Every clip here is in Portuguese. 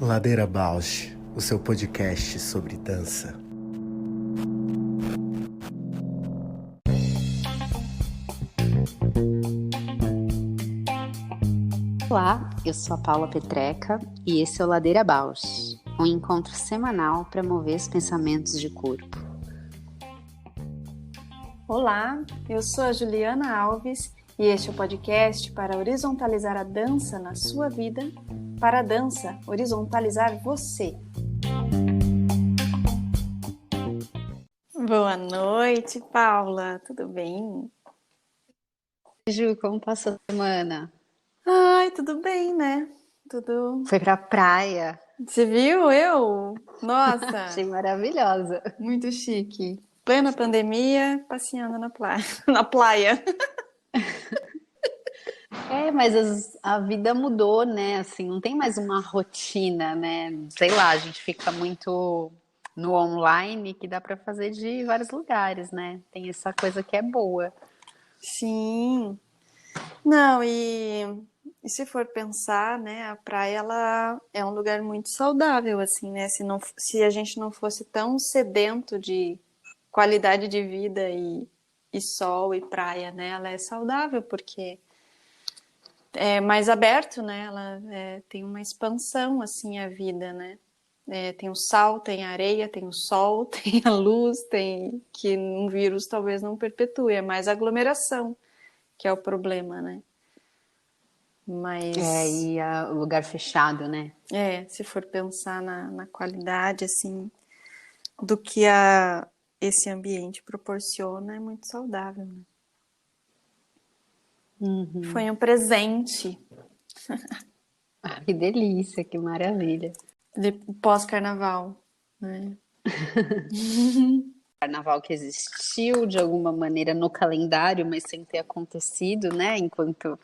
Ladeira Bausch, o seu podcast sobre dança. Olá, eu sou a Paula Petreca e esse é o Ladeira Bausch, um encontro semanal para mover os pensamentos de corpo. Olá, eu sou a Juliana Alves e este é o podcast para horizontalizar a dança na sua vida, para a dança horizontalizar você. Boa noite, Paula, tudo bem? Ju, como passou a semana? Ai, tudo bem, né? Tudo... Foi pra praia. Você viu eu? Nossa, Achei maravilhosa. muito chique. Plena pandemia, passeando na praia. Na praia. Mas a vida mudou, né? Assim, não tem mais uma rotina, né? Sei lá, a gente fica muito no online que dá para fazer de vários lugares, né? Tem essa coisa que é boa. Sim. Não, e se for pensar, né, a praia ela é um lugar muito saudável, assim, né? Se a gente não fosse tão sedento de qualidade de vida e sol e praia, né? Ela é saudável porque é mais aberto, né? Ela tem uma expansão, assim, a vida, né? Tem o sal, tem a areia, tem o sol, tem a luz, tem que um vírus talvez não perpetue, é mais aglomeração que é o problema, né? Mas O lugar fechado, né? se for pensar na qualidade assim do que esse ambiente proporciona, é muito saudável, né? Uhum. Foi um presente Que delícia, que maravilha. de pós-carnaval, né? Carnaval que existiu de alguma maneira no calendário, mas sem ter acontecido, né? Enquanto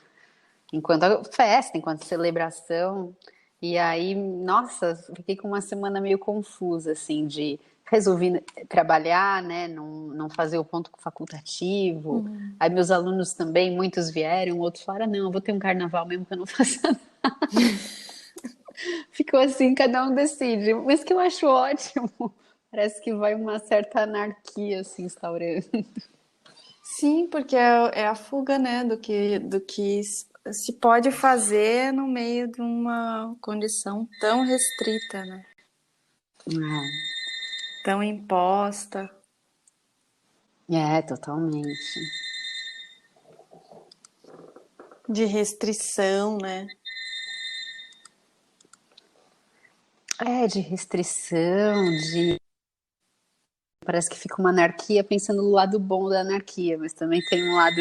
a festa, enquanto celebração. E aí, nossa, fiquei com uma semana meio confusa, assim, de resolvi trabalhar, né? Não fazer o ponto facultativo. Aí meus alunos também, muitos vieram, outros falaram, não, eu vou ter um carnaval mesmo que eu não faça nada. Ficou assim, cada um decide. Mas que eu acho ótimo. Parece que vai uma certa anarquia se instaurando. Sim, porque é a fuga, né, do que se pode fazer no meio de uma condição tão restrita, né? Tão imposta. Totalmente. De restrição, né? De restrição, parece que fica uma anarquia pensando no lado bom da anarquia, mas também tem um lado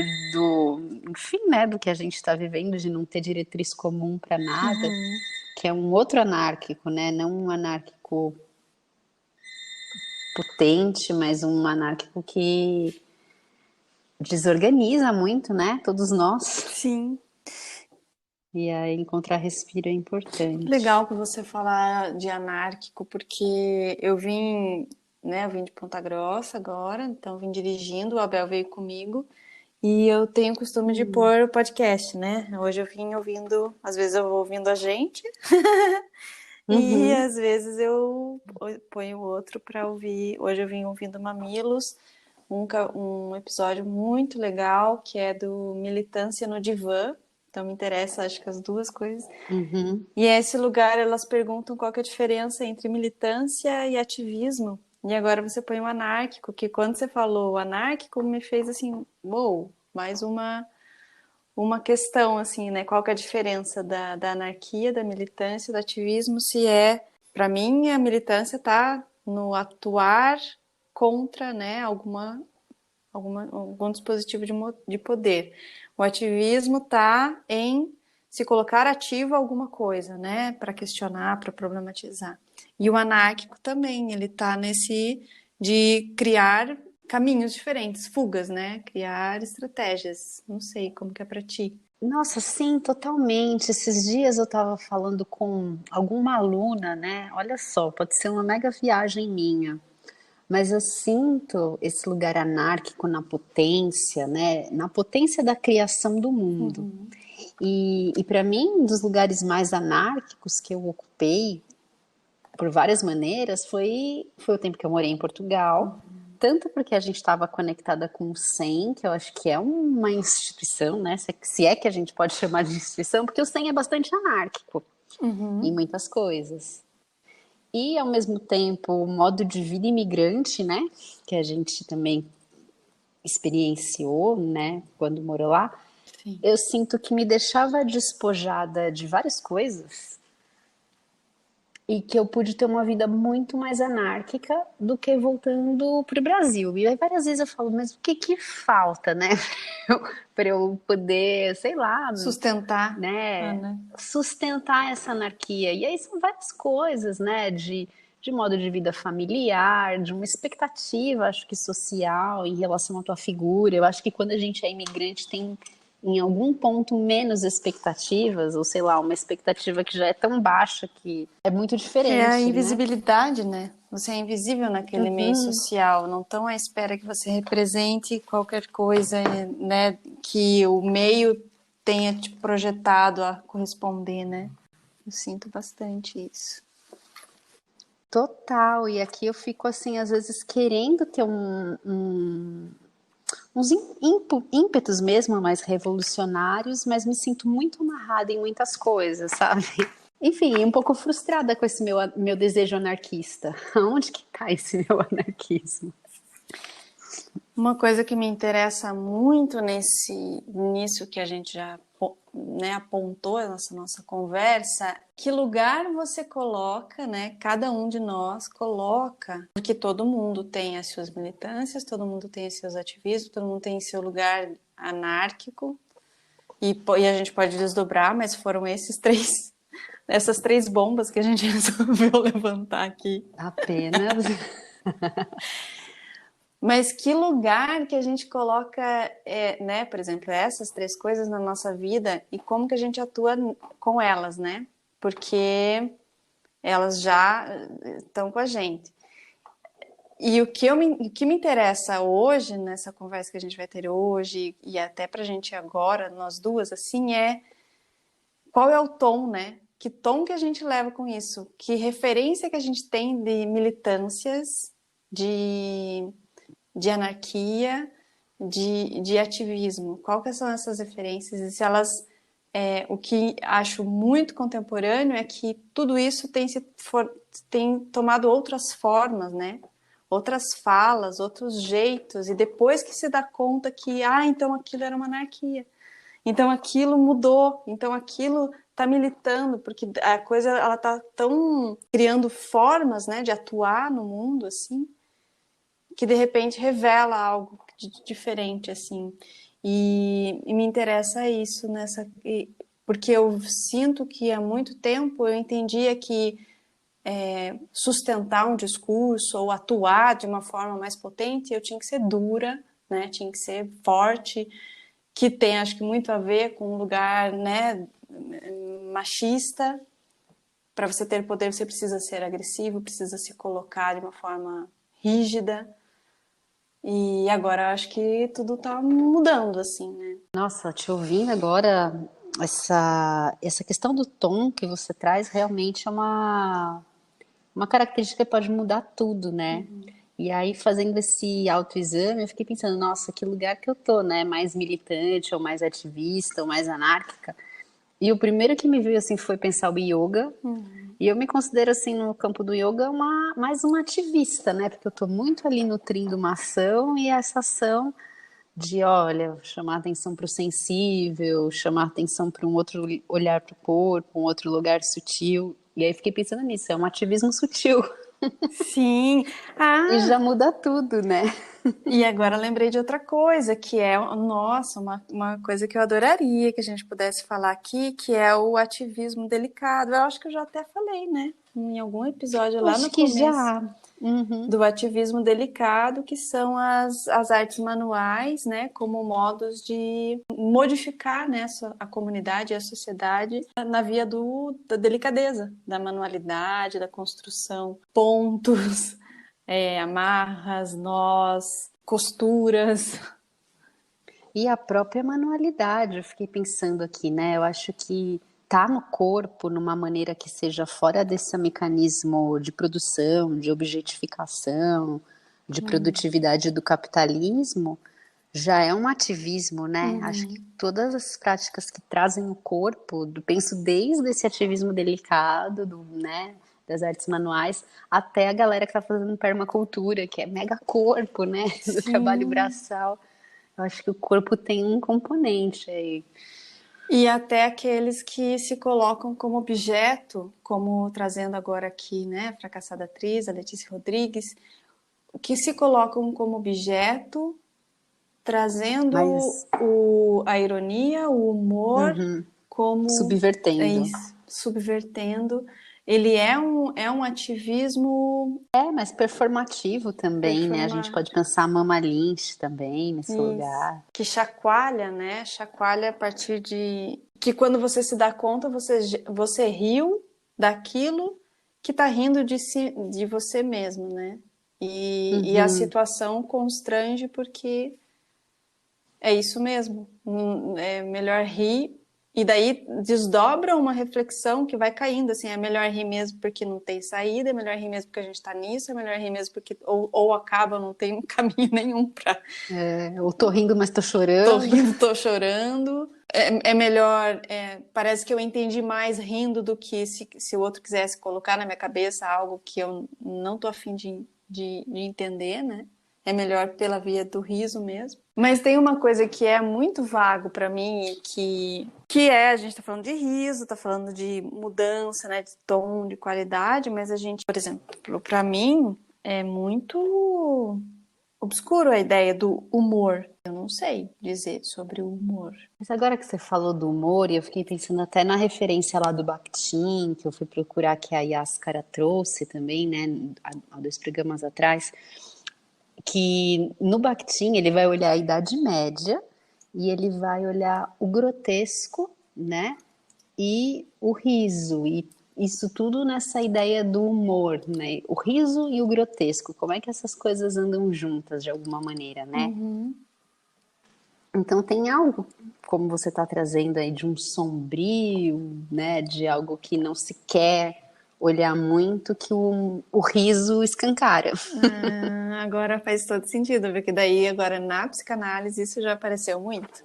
enfim, né, do que a gente está vivendo, de não ter diretriz comum para nada, que é um outro anárquico, né? Não um anárquico potente, mas um anárquico que desorganiza muito, né? Todos nós. Sim. E aí encontrar respiro é importante. Legal que você falar de anárquico, porque eu vim de Ponta Grossa agora, então vim dirigindo, o Abel veio comigo e eu tenho o costume de pôr o podcast, né? Hoje eu vim ouvindo, às vezes eu vou ouvindo a gente e às vezes eu ponho outro para ouvir. Hoje eu vim ouvindo Mamilos, um episódio muito legal que é do Militância no Divã. Então me interessa, acho que as duas coisas. E esse lugar, elas perguntam qual que é a diferença entre militância e ativismo. E agora você põe o anárquico, que quando você falou anárquico, me fez assim, uou, mais uma questão, assim, né? Qual que é a diferença da anarquia, da militância, do ativismo, se para mim, a militância está no atuar contra, né, algum dispositivo de poder. O ativismo está em se colocar ativo a alguma coisa, né, para questionar, para problematizar. E o anárquico também, ele está nesse de criar caminhos diferentes, fugas, né, criar estratégias. Não sei como que é para ti. Nossa, sim, totalmente. Esses dias eu estava falando com alguma aluna, né? Olha só, pode ser uma mega viagem minha. Mas eu sinto esse lugar anárquico na potência, né? Na potência da criação do mundo. E para mim, um dos lugares mais anárquicos que eu ocupei, por várias maneiras, foi o tempo que eu morei em Portugal. Tanto porque a gente estava conectada com o SEM, que eu acho que é uma instituição, né? Se é que a gente pode chamar de instituição, porque o SEM é bastante anárquico em muitas coisas. E, ao mesmo tempo, o modo de vida imigrante, né? Que a gente também experienciou, né? Quando morou lá. Sim. Eu sinto que me deixava despojada de várias coisas e que eu pude ter uma vida muito mais anárquica do que voltando para o Brasil. E aí várias vezes eu falo, mas o que que falta, né? Para eu poder, sei lá, Sustentar, né, Ana. sustentar essa anarquia. E aí são várias coisas, né, de modo de vida familiar, de uma expectativa, acho que social em relação à tua figura. Eu acho que quando a gente é imigrante tem em algum ponto menos expectativas, ou sei lá, uma expectativa que já é tão baixa que é muito É a diferente, né? invisibilidade, né? Você é invisível naquele meio social, não estão à espera que você represente qualquer coisa, né? Que o meio tenha te projetado a corresponder, né? Eu sinto bastante isso. Total, e aqui eu fico assim, às vezes querendo ter uns ímpetos mesmo mais revolucionários, mas me sinto muito amarrada em muitas coisas, sabe? Enfim, um pouco frustrada com esse meu desejo anarquista. Aonde que tá esse meu anarquismo? Uma coisa que me interessa muito nisso que a gente já, né, apontou nessa nossa conversa, que lugar você coloca, né? Cada um de nós coloca, porque todo mundo tem as suas militâncias, todo mundo tem os seus ativismos, todo mundo tem seu lugar anárquico, e a gente pode desdobrar, mas foram essas três bombas que a gente resolveu levantar aqui. Apenas. Mas que lugar que a gente coloca, né, por exemplo, essas três coisas na nossa vida e como que a gente atua com elas, né? Porque elas já estão com a gente. E o que me interessa hoje, nessa conversa que a gente vai ter hoje, e até pra gente agora, nós duas, assim, qual é o tom, né? Que tom que a gente leva com isso? Que referência que a gente tem de militâncias, de anarquia, de ativismo. Qual que são essas referências? E se elas, o que acho muito contemporâneo é que tudo isso tem tomado outras formas, né? Outras falas, outros jeitos, e depois que se dá conta que, então aquilo era uma anarquia. Então aquilo mudou, então aquilo está militando, porque a coisa ela está tão criando formas, né, de atuar no mundo assim, que de repente revela algo diferente, assim. E me interessa isso porque eu sinto que há muito tempo eu entendia que sustentar um discurso ou atuar de uma forma mais potente, eu tinha que ser dura, né? Tinha que ser forte, que tem, acho que, muito a ver com um lugar, né, machista. Para você ter poder, você precisa ser agressivo, precisa se colocar de uma forma rígida. E agora acho que tudo tá mudando, assim, né? Nossa, te ouvindo agora, essa questão do tom que você traz realmente é uma característica que pode mudar tudo, né? E aí, fazendo esse autoexame, eu fiquei pensando, nossa, que lugar que eu tô, né? Mais militante, ou mais ativista, ou mais anárquica. E o primeiro que me veio, assim, foi pensar o yoga. E eu me considero, assim, no campo do yoga, mais uma ativista, né? Porque eu tô muito ali nutrindo uma ação, e essa ação de, olha, chamar atenção para o sensível, chamar atenção para um outro olhar para o corpo, um outro lugar sutil. E aí fiquei pensando nisso, é um ativismo sutil. Sim. E já muda tudo, né? E agora lembrei de outra coisa, que é, nossa, uma coisa que eu adoraria que a gente pudesse falar aqui, que é o ativismo delicado. Eu acho que eu já até falei, né? Em algum episódio lá no Acho que começo. já. Uhum. Do ativismo delicado, que são as artes manuais, né, como modos de modificar, né, a comunidade e a sociedade na via da delicadeza, da manualidade, da construção, pontos, amarras, nós, costuras. E a própria manualidade, eu fiquei pensando aqui, né? Eu acho que tá no corpo numa maneira que seja fora desse mecanismo de produção, de objetificação, de produtividade do capitalismo, já é um ativismo, né? Acho que todas as práticas que trazem o corpo, penso desde esse ativismo delicado, né, das artes manuais, até a galera que tá fazendo permacultura, que é mega corpo, né, do trabalho Sim. braçal. Eu acho que o corpo tem um componente aí. E até aqueles que se colocam como objeto, como trazendo agora aqui, né, a fracassada atriz, a Letícia Rodrigues, que se colocam como objeto, trazendo Mas a ironia, o humor, como subvertendo. isso, subvertendo. Ele é um ativismo É, mas performativo também, né? A gente pode performático. pensar a Mama Lynch também nesse Isso. lugar. Que chacoalha, né? Chacoalha a partir de que quando você se dá conta, você riu daquilo que tá rindo de você mesmo, né? E a situação constrange porque é isso mesmo. É melhor rir. E daí desdobra uma reflexão que vai caindo, assim, é melhor rir mesmo porque não tem saída, é melhor rir mesmo porque a gente tá nisso, é melhor rir mesmo porque ou acaba, não tem caminho nenhum pra Eu tô rindo, mas tô tô chorando. rindo, tô chorando. É melhor, parece que eu entendi mais rindo do que se o outro quisesse colocar na minha cabeça algo que eu não tô afim de entender, né? É melhor pela via do riso mesmo. Mas tem uma coisa que é muito vago para mim, a gente tá falando de riso, tá falando de mudança, né, de tom, de qualidade, mas a gente, por exemplo, para mim é muito obscuro a ideia do humor. Eu não sei dizer sobre o humor. Mas agora que você falou do humor, e eu fiquei pensando até na referência lá do Bakhtin, que eu fui procurar, que a Yaskara trouxe também, né, há 2 programas atrás, que no Bakhtin ele vai olhar a Idade Média e ele vai olhar o grotesco, né, e o riso, e isso tudo nessa ideia do humor, né, o riso e o grotesco, como é que essas coisas andam juntas de alguma maneira, né? Então tem algo, como você está trazendo aí, de um sombrio, né, de algo que não se quer olhar muito, que o riso escancara. Agora faz todo sentido, porque daí agora na psicanálise isso já apareceu muito.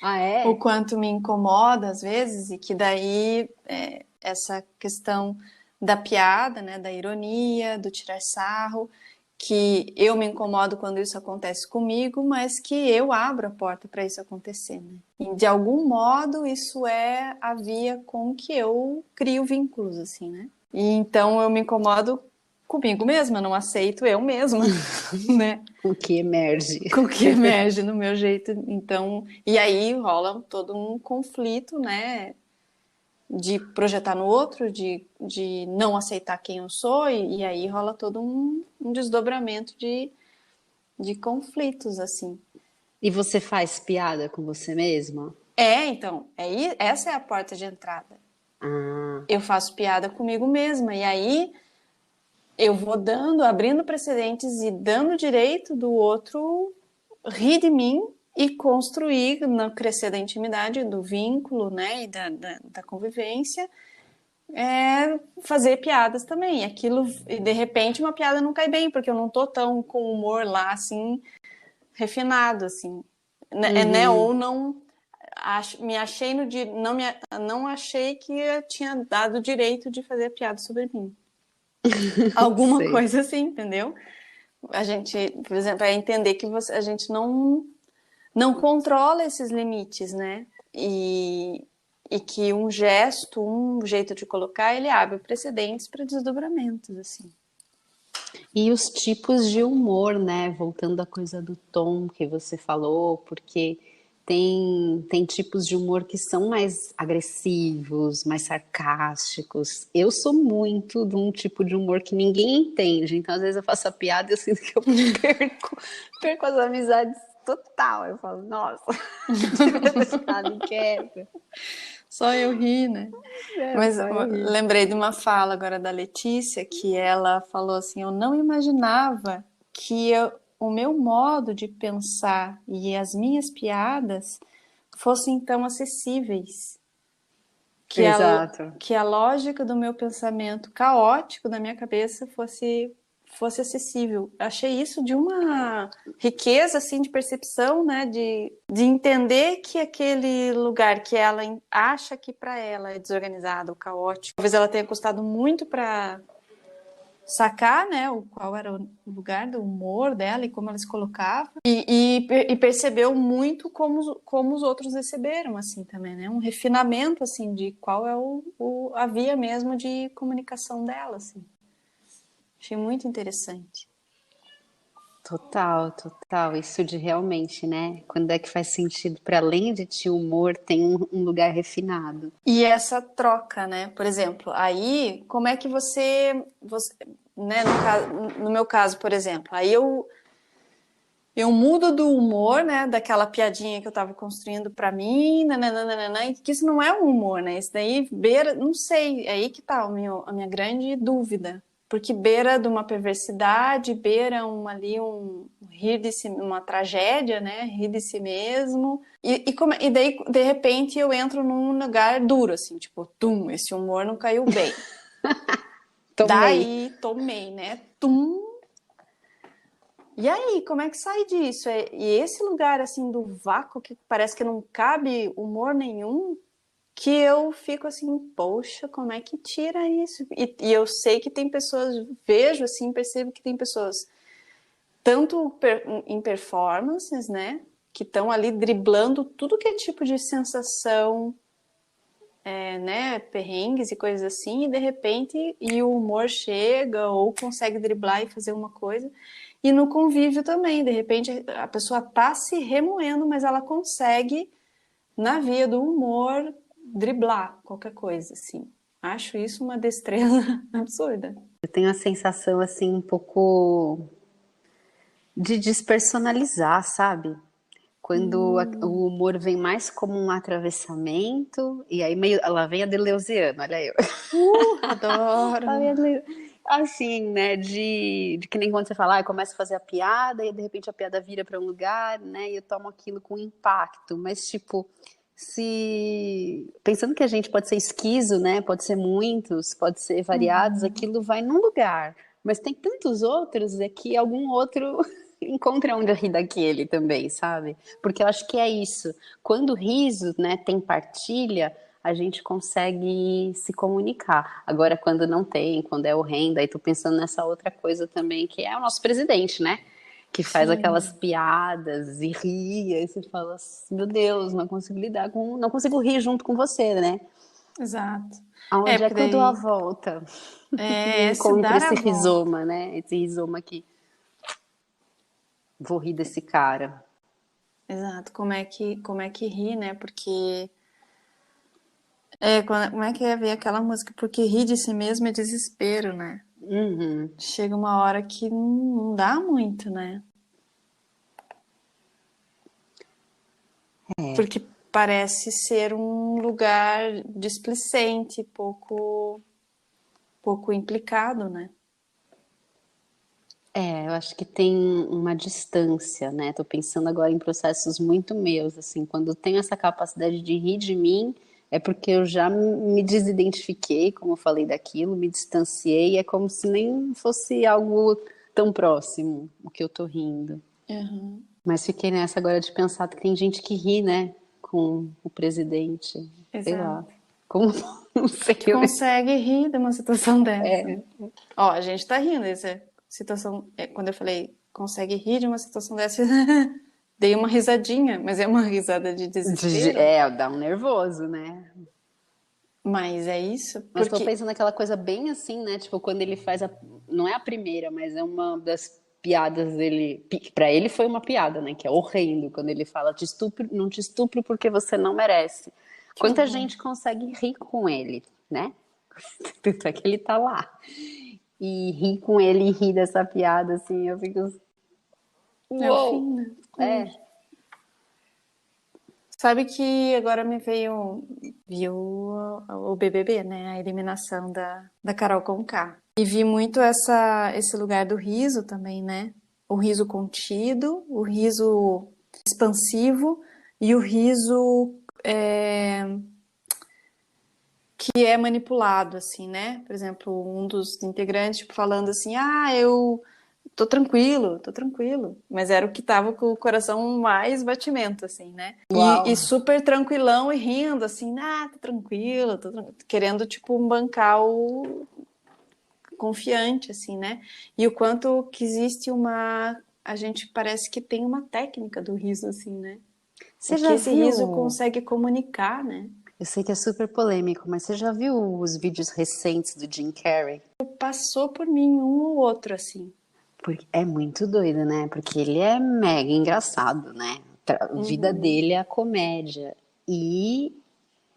Ah, O é? quanto me incomoda às vezes e que daí essa questão da piada, né, da ironia, do tirar sarro, que eu me incomodo quando isso acontece comigo, mas que eu abro a porta para isso acontecer, né? E de algum modo isso é a via com que eu crio vínculos, assim, né? E então eu me incomodo comigo mesma, não aceito eu mesma, né? O que emerge. Com o que emerge no meu jeito. Então, e aí rola todo um conflito, né? De projetar no outro, de não aceitar quem eu sou, e aí rola todo um desdobramento de conflitos, assim. E você faz piada com você mesma? Então, essa é a porta de entrada. Ah, Eu faço piada comigo mesma, e aí eu vou abrindo precedentes e dando direito do outro rir de mim e construir, no crescer da intimidade, do vínculo, né, e da convivência, fazer piadas também. E de repente uma piada não cai bem, porque eu não tô tão com humor lá, assim, refinado, assim. Né? Ou não me achei no dia, não achei que eu tinha dado o direito de fazer piada sobre mim. Alguma sei. coisa assim, entendeu? A gente, por exemplo, é entender que a gente não controla esses limites, né? E que um gesto, um jeito de colocar, ele abre precedentes para desdobramentos, assim. E os tipos de humor, né? Voltando à coisa do tom que você falou, porque tem tipos de humor que são mais agressivos, mais sarcásticos. Eu sou muito de um tipo de humor que ninguém entende. Então, às vezes, eu faço a piada e eu sinto que eu perco as amizades total. Eu falo, nossa, devia ter ficado quieta. Só eu ri, né? Mas Só eu ri. lembrei de uma fala agora da Letícia, que ela falou assim, eu não imaginava que o meu modo de pensar e as minhas piadas fossem então acessíveis. Exato. Que a lógica do meu pensamento caótico da minha cabeça fosse acessível. Achei isso de uma riqueza assim de percepção, né, de entender que aquele lugar que ela acha que para ela é desorganizado, caótico, talvez ela tenha custado muito para sacar, né, qual era o lugar do humor dela e como ela se colocava, e percebeu muito como os outros receberam, assim, também, né, um refinamento, assim, de qual é a via mesmo de comunicação dela, assim. Achei muito interessante. Total, total. Isso de realmente, né? Quando é que faz sentido, para além de te humor, tem um lugar refinado. E essa troca, né? Por exemplo, aí, como é que você né, no meu caso, por exemplo, aí eu mudo do humor, né, daquela piadinha que eu tava construindo pra mim, nananana, que isso não é um humor, né? Isso daí beira, não sei, é aí que tá a minha grande dúvida. Porque beira de uma perversidade, beira um rir de si, uma tragédia, né? Rir de si mesmo. E daí, de repente, eu entro num lugar duro, assim, tipo, esse humor não caiu bem. Tomei. Daí, tomei, né? Tum. E aí, como é que sai disso? E esse lugar, assim, do vácuo, que parece que não cabe humor nenhum, que eu fico assim, poxa, como é que tira isso? E eu sei que tem pessoas, vejo assim, percebo que tem pessoas, tanto em performances, né, que estão ali driblando tudo que é tipo de sensação, né, perrengues e coisas assim, e de repente o humor chega ou consegue driblar e fazer uma coisa. E no convívio também, de repente a pessoa tá se remoendo, mas ela consegue, na via do humor, driblar qualquer coisa, assim. Acho isso uma destreza absurda. Eu tenho a sensação, assim, um pouco de despersonalizar, sabe? Quando o humor vem mais como um atravessamento, e aí meio, lá vem a Deleuziana, olha eu. Lá vem Adoro! assim, né, de que nem quando você fala, começa a fazer a piada, e de repente a piada vira para um lugar, né, e eu tomo aquilo com impacto, mas tipo, se pensando que a gente pode ser esquizo, né, pode ser muitos, pode ser variados, aquilo vai num lugar, mas tem tantos outros, é que algum outro encontra onde rir daquele também, sabe? Porque eu acho que é isso. Quando o riso, né, tem partilha, a gente consegue se comunicar. Agora, quando não tem, quando é horrendo, aí tô pensando nessa outra coisa também, que é o nosso presidente, né? Que faz aquelas Sim, piadas e ri, aí você fala assim, meu Deus, não consigo lidar com, não consigo rir junto com você, né? exato. Aonde é Porque que eu dou a daí volta? E é se encontro dar a esse volta. rizoma, né? Esse rizoma aqui. Vou rir desse cara. Exato. Como é que ri, né? Porque como é que é ver aquela música? Porque rir de si mesmo é desespero, né? Uhum. Chega uma hora que não dá muito, né? Porque parece ser um lugar displicente, pouco implicado, né? Eu acho que tem uma distância, né? Tô pensando agora em processos muito meus, assim, quando eu tenho essa capacidade de rir de mim, é porque eu já me desidentifiquei, como eu falei daquilo, me distanciei, é como se nem fosse algo tão próximo o que eu tô rindo. Uhum. Mas fiquei nessa agora de pensar que tem gente que ri, né, com o presidente, sei lá. Exato. Como, não sei, Que consegue rir de uma situação dessa. é, Ó, a gente tá rindo dessa situação. Quando eu falei consegue rir de uma situação dessa, dei uma risadinha, mas é uma risada de desespero. dá um nervoso, né? Mas é isso, Mas tô porque. pensando naquela coisa bem assim, né? Tipo, quando ele faz a. Não é a primeira, mas é uma das piadas dele. Pra ele foi uma piada, né? Que é horrendo quando ele fala: te estupro, não te estupro porque você não merece. Que Quanta horror. gente consegue rir com ele, né? Tanto é que ele tá lá. E rir com ele e rir dessa piada, assim, eu fico. É o Uou! fim, né? É. Sabe que agora me viu o BBB, né? A eliminação da Carol Conká. E vi muito esse lugar do riso também, né? o riso contido, o riso expansivo e o riso que é manipulado, assim, né? Por exemplo, um dos integrantes tipo, falando assim, eu tô tranquilo. Mas era o que tava com o coração mais batimento, assim, né? Uau! E super tranquilão e rindo, assim, tô tranquilo, querendo, tipo, bancar o confiante, assim, né? E o quanto que existe a gente parece que tem uma técnica do riso, assim, né? Você O que já esse riso viu? consegue comunicar, né? Eu sei que é super polêmico, mas você já viu os vídeos recentes do Jim Carrey? Passou por mim um ou outro, assim. Porque é muito doido, né? Porque ele é mega engraçado, né? A vida Uhum. dele é a comédia. E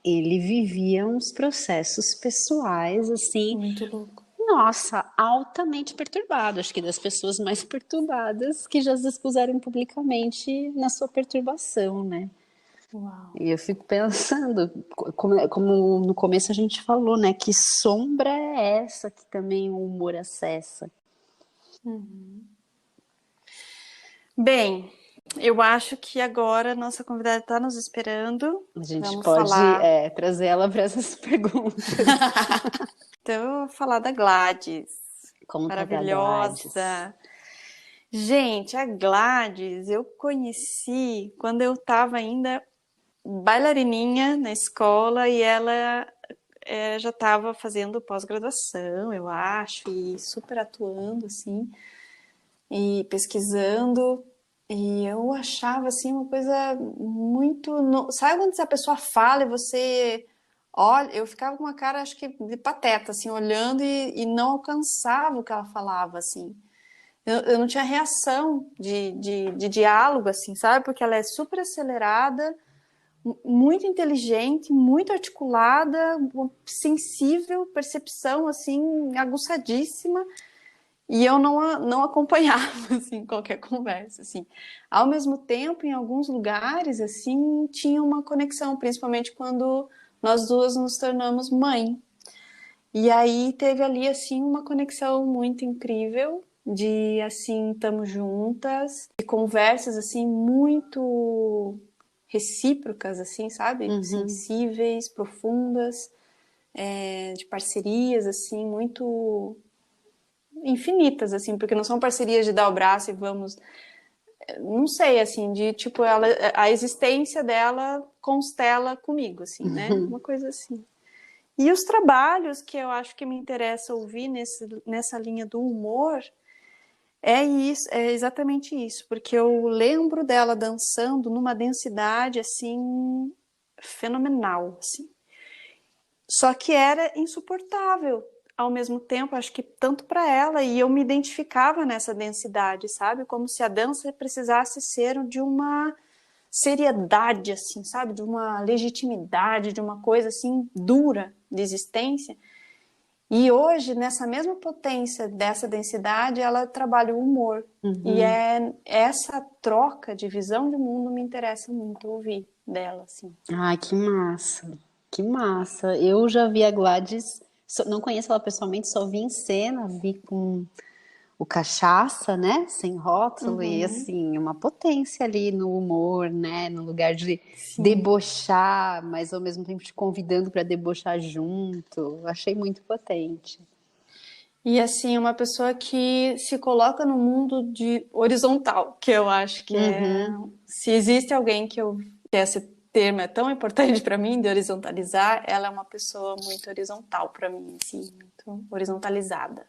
ele vivia uns processos pessoais, assim, Muito louco. nossa, altamente perturbado. Acho que das pessoas mais perturbadas que já se expuseram publicamente na sua perturbação, né? Uau. E eu fico pensando, como no começo a gente falou, né? Que sombra é essa que também o humor acessa? Bem, eu acho que agora a nossa convidada está nos esperando. A gente Vamos pode falar. trazer ela para essas perguntas. Então, eu vou falar da Gladys. Conta da Gladys. Maravilhosa. Gente, a Gladys eu conheci quando eu estava ainda bailarininha na escola e ela já estava fazendo pós-graduação, eu acho, e super atuando, assim, e pesquisando. E eu achava, assim, uma coisa muito... Sabe quando a pessoa fala e você olha? Eu ficava com uma cara, acho que de pateta, assim, olhando e não alcançava o que ela falava, assim. Eu não tinha reação de diálogo, assim, sabe? Porque ela é super acelerada, muito inteligente, muito articulada, sensível, percepção, assim, aguçadíssima. E eu não acompanhava, assim, qualquer conversa, assim. Ao mesmo tempo, em alguns lugares, assim, tinha uma conexão, principalmente quando nós duas nos tornamos mãe. E aí teve ali, assim, uma conexão muito incrível de, assim, estamos juntas, e conversas, assim, muito recíprocas, assim, sabe? Uhum. Sensíveis, profundas, de parcerias, assim, muito infinitas, assim, porque não são parcerias de dar o braço e vamos, não sei, assim, de tipo ela, a existência dela constela comigo, assim, né? Uma coisa assim. E os trabalhos que eu acho que me interessa ouvir nessa linha do humor é isso, é exatamente isso, porque eu lembro dela dançando numa densidade assim fenomenal, assim. Só que era insuportável ao mesmo tempo, acho que tanto para ela, e eu me identificava nessa densidade, sabe? Como se a dança precisasse ser de uma seriedade, assim, sabe? De uma legitimidade, de uma coisa assim dura de existência. E hoje, nessa mesma potência dessa densidade, ela trabalha o humor. E Uhum. essa troca de visão de mundo me interessa muito ouvir dela, assim. Ai, que massa. Que massa. Eu já vi a Gladys, não conheço ela pessoalmente, só vi em cena, vi com o Cachaça, né? Sem rótulo, e Uhum, assim, uma potência ali no humor, né? No lugar de sim. debochar, mas ao mesmo tempo te convidando para debochar junto. Achei muito potente. E assim, uma pessoa que se coloca no mundo de horizontal, que eu acho que é. Uhum. Se existe alguém que esse termo é tão importante para mim, de horizontalizar, ela é uma pessoa muito horizontal para mim, assim, muito horizontalizada.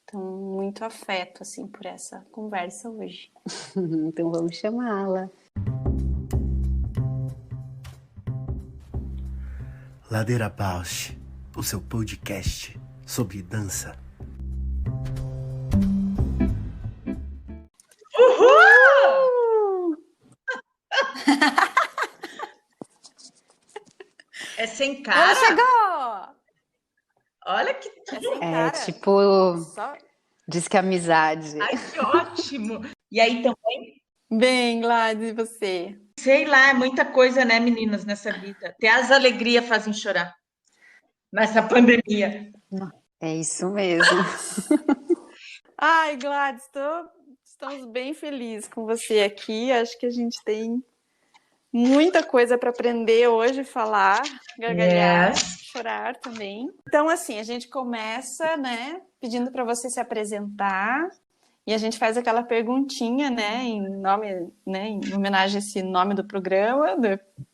Então, muito afeto, assim, por essa conversa hoje. Então vamos chamá-la. Ladeira Bausch, o seu podcast sobre dança. Uhul! É sem Ela cara? chegou! Olha que. É sem É cara. tipo, Só... diz que é amizade. Ai, que ótimo! E aí também, Bem, Gladys, e você? sei lá, é muita coisa, né, meninas, nessa vida. Até as alegrias fazem chorar nessa pandemia. É isso mesmo. Ai, Gladys, tô Estamos bem felizes com você aqui. Acho que a gente tem muita coisa para aprender hoje, falar, gargalhar, chorar também. Então, assim, a gente começa, né, pedindo para você se apresentar e a gente faz aquela perguntinha, né, em nome, né, em homenagem a esse nome do programa,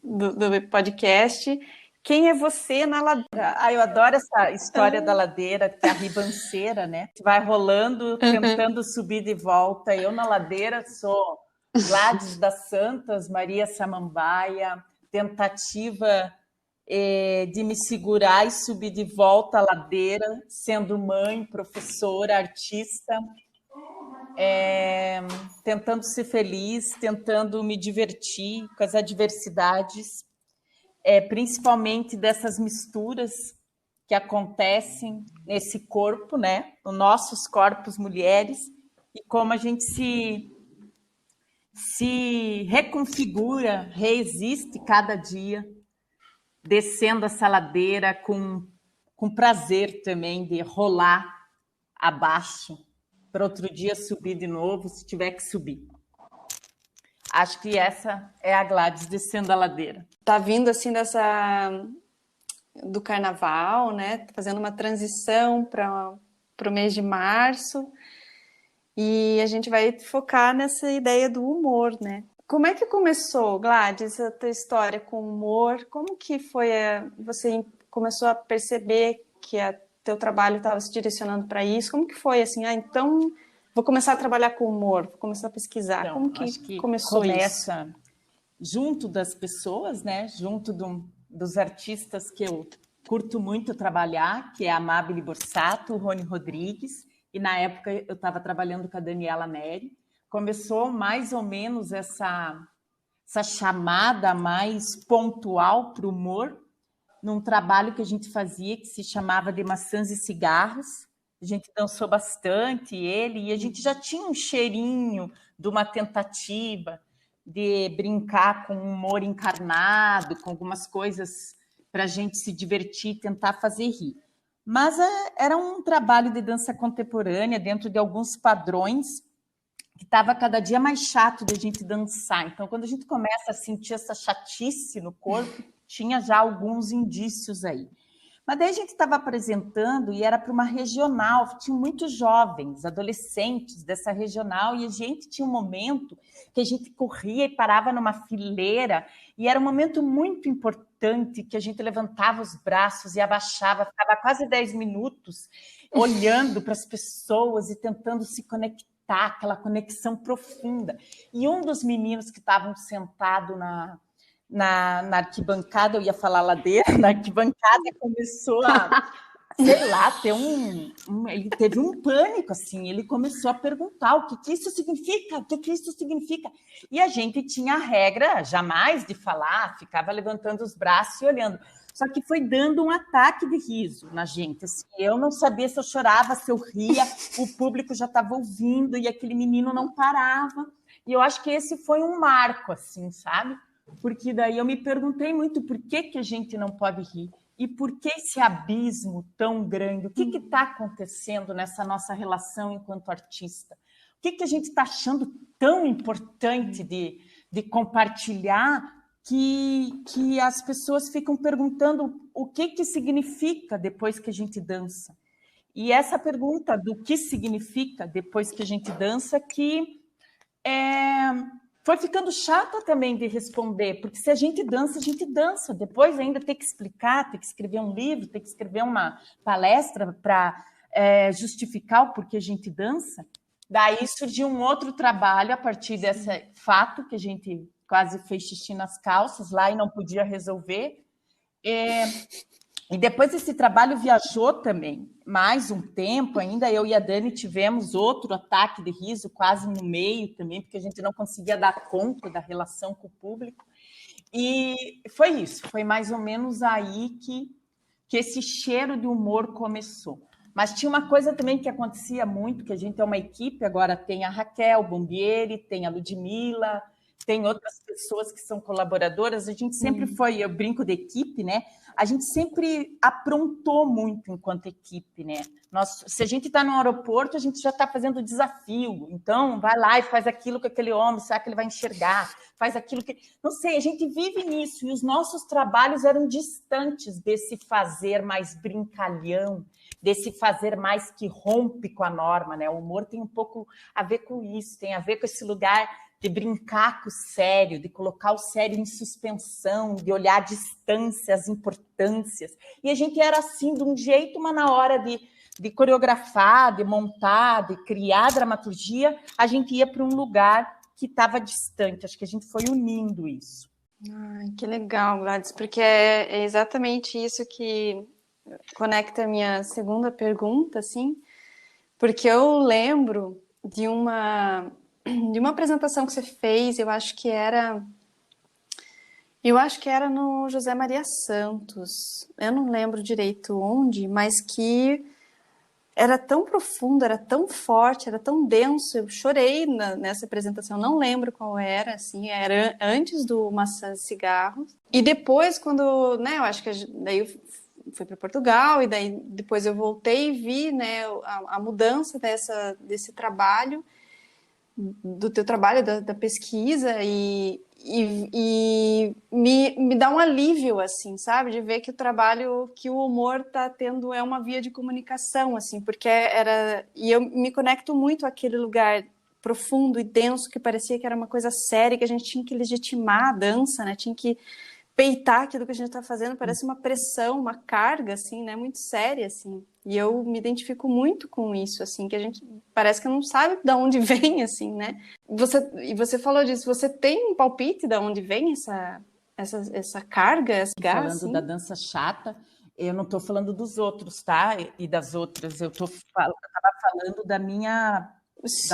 do podcast. Quem é você na ladeira? Eu adoro essa história da ladeira, que é a ribanceira, né? Vai rolando, tentando subir de volta. Eu na ladeira sou Gladys das Santas, Maria Samambaia, tentativa de me segurar e subir de volta a ladeira, sendo mãe, professora, artista, tentando ser feliz, tentando me divertir com as adversidades, principalmente dessas misturas que acontecem nesse corpo, né? Nos nossos corpos mulheres, e como a gente se reconfigura, reexiste cada dia, descendo essa ladeira com prazer também de rolar abaixo, para outro dia subir de novo, se tiver que subir. Acho que essa é a Gladys descendo a ladeira. Tá vindo assim do carnaval, né? Fazendo uma transição para o mês de março. E a gente vai focar nessa ideia do humor, né? Como é que começou, Gladys, a tua história com humor? Como que foi? Você começou a perceber que teu trabalho estava se direcionando para isso? Como que foi assim? Então vou começar a trabalhar com humor, vou começar a pesquisar. Então, como que acho que começou começa isso? Junto das pessoas, né? Junto dos artistas que eu curto muito trabalhar, que é a Amabile Borsato, o Rony Rodrigues, e na época eu estava trabalhando com a Daniela Neri. Começou mais ou menos essa chamada mais pontual para o humor, num trabalho que a gente fazia que se chamava de Maçãs e Cigarros. A gente dançou bastante ele, e a gente já tinha um cheirinho de uma tentativa de brincar com humor encarnado, com algumas coisas para a gente se divertir, tentar fazer rir. Mas era um trabalho de dança contemporânea, dentro de alguns padrões, que estava cada dia mais chato de a gente dançar. Então, quando a gente começa a sentir essa chatice no corpo, tinha já alguns indícios aí. Mas daí a gente estava apresentando e era para uma regional, tinha muitos jovens, adolescentes dessa regional, e a gente tinha um momento que a gente corria e parava numa fileira, e era um momento muito importante, que a gente levantava os braços e abaixava, ficava quase 10 minutos olhando para as pessoas e tentando se conectar, aquela conexão profunda. E um dos meninos que estavam sentados na arquibancada, eu ia falar ladeira, na arquibancada, começou a, sei lá, ter ele teve um pânico, assim, ele começou a perguntar o que isso significa, o que isso significa, e a gente tinha a regra jamais de falar, ficava levantando os braços e olhando, só que foi dando um ataque de riso na gente, assim, eu não sabia se eu chorava, se eu ria, o público já estava ouvindo, e aquele menino não parava, e eu acho que esse foi um marco, assim, sabe? Porque daí eu me perguntei muito por que a gente não pode rir e por que esse abismo tão grande, o que está acontecendo nessa nossa relação enquanto artista, o que a gente está achando tão importante de compartilhar que as pessoas ficam perguntando o que significa depois que a gente dança. E essa pergunta do que significa depois que a gente dança que foi ficando chata também de responder, porque se a gente dança, depois ainda tem que explicar, tem que escrever um livro, tem que escrever uma palestra para justificar o porquê a gente dança. Daí surgiu um outro trabalho a partir desse fato, que a gente quase fez xixi nas calças lá e não podia resolver. E depois esse trabalho viajou também, mais um tempo ainda, eu e a Dani tivemos outro ataque de riso quase no meio também, porque a gente não conseguia dar conta da relação com o público. E foi isso, foi mais ou menos aí que esse cheiro de humor começou. Mas tinha uma coisa também que acontecia muito, que a gente é uma equipe, agora tem a Raquel Bombieri, tem a Ludmilla, tem outras pessoas que são colaboradoras, a gente sempre foi, eu brinco de equipe, né? A gente sempre aprontou muito enquanto equipe, né? Se a gente está no aeroporto, a gente já está fazendo desafio. Então, vai lá e faz aquilo que aquele homem, será que ele vai enxergar? Faz aquilo que... Não sei, a gente vive nisso. E os nossos trabalhos eram distantes desse fazer mais brincalhão, desse fazer mais que rompe com a norma, né? O humor tem um pouco a ver com isso, tem a ver com esse lugar de brincar com o sério, de colocar o sério em suspensão, de olhar a distância, as importâncias. E a gente era assim de um jeito, mas na hora de coreografar, de montar, de criar dramaturgia, a gente ia para um lugar que estava distante. Acho que a gente foi unindo isso. Ai, que legal, Gladys, porque é exatamente isso que conecta a minha segunda pergunta, assim, porque eu lembro de uma apresentação que você fez, eu acho que era no José Maria Santos, eu não lembro direito onde, mas que era tão profundo, era tão forte, era tão denso, eu chorei nessa apresentação, não lembro qual era, assim, era antes do Maçã de Cigarros, e depois quando, né, eu acho que daí eu fui para Portugal, e daí depois eu voltei e vi, né, a mudança desse trabalho, do teu trabalho, da pesquisa, e me dá um alívio, assim, sabe? De ver que o trabalho que o humor está tendo é uma via de comunicação, assim, porque e eu me conecto muito àquele lugar profundo e denso que parecia que era uma coisa séria, que a gente tinha que legitimar a dança, né? Tinha que peitar aquilo que a gente está fazendo, parece uma pressão, uma carga, assim, né? Muito séria, assim. E eu me identifico muito com isso, assim, que a gente parece que não sabe de onde vem, assim, né? Você falou disso, você tem um palpite de onde vem essa carga, esse gás? Falando da dança chata, eu não estou falando dos outros, tá? E das outras, eu estava falando da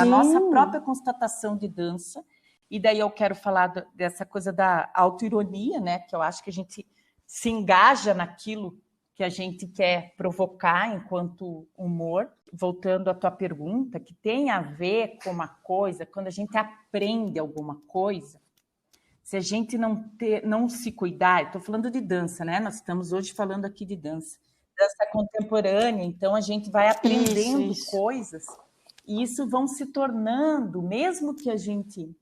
nossa própria constatação de dança. E daí eu quero falar dessa coisa da autoironia, né? Que eu acho que a gente se engaja naquilo que a gente quer provocar enquanto humor. Voltando à tua pergunta, que tem a ver com uma coisa, quando a gente aprende alguma coisa, se a gente não se cuidar, estou falando de dança, né? Nós estamos hoje falando aqui de dança contemporânea, então a gente vai aprendendo coisas e isso vão se tornando, mesmo que a gente,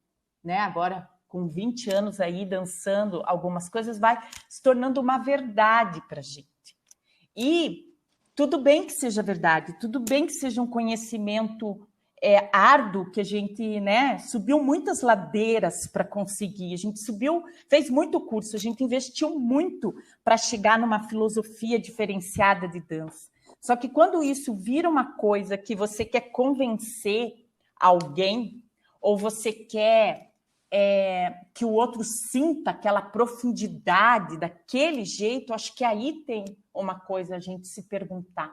né, agora com 20 anos aí dançando algumas coisas, vai se tornando uma verdade para a gente. E tudo bem que seja verdade, tudo bem que seja um conhecimento árduo, que a gente, né, subiu muitas ladeiras para conseguir, a gente fez muito curso, a gente investiu muito para chegar numa filosofia diferenciada de dança. Só que quando isso vira uma coisa que você quer convencer alguém, ou você quer que o outro sinta aquela profundidade daquele jeito, acho que aí tem uma coisa a gente se perguntar.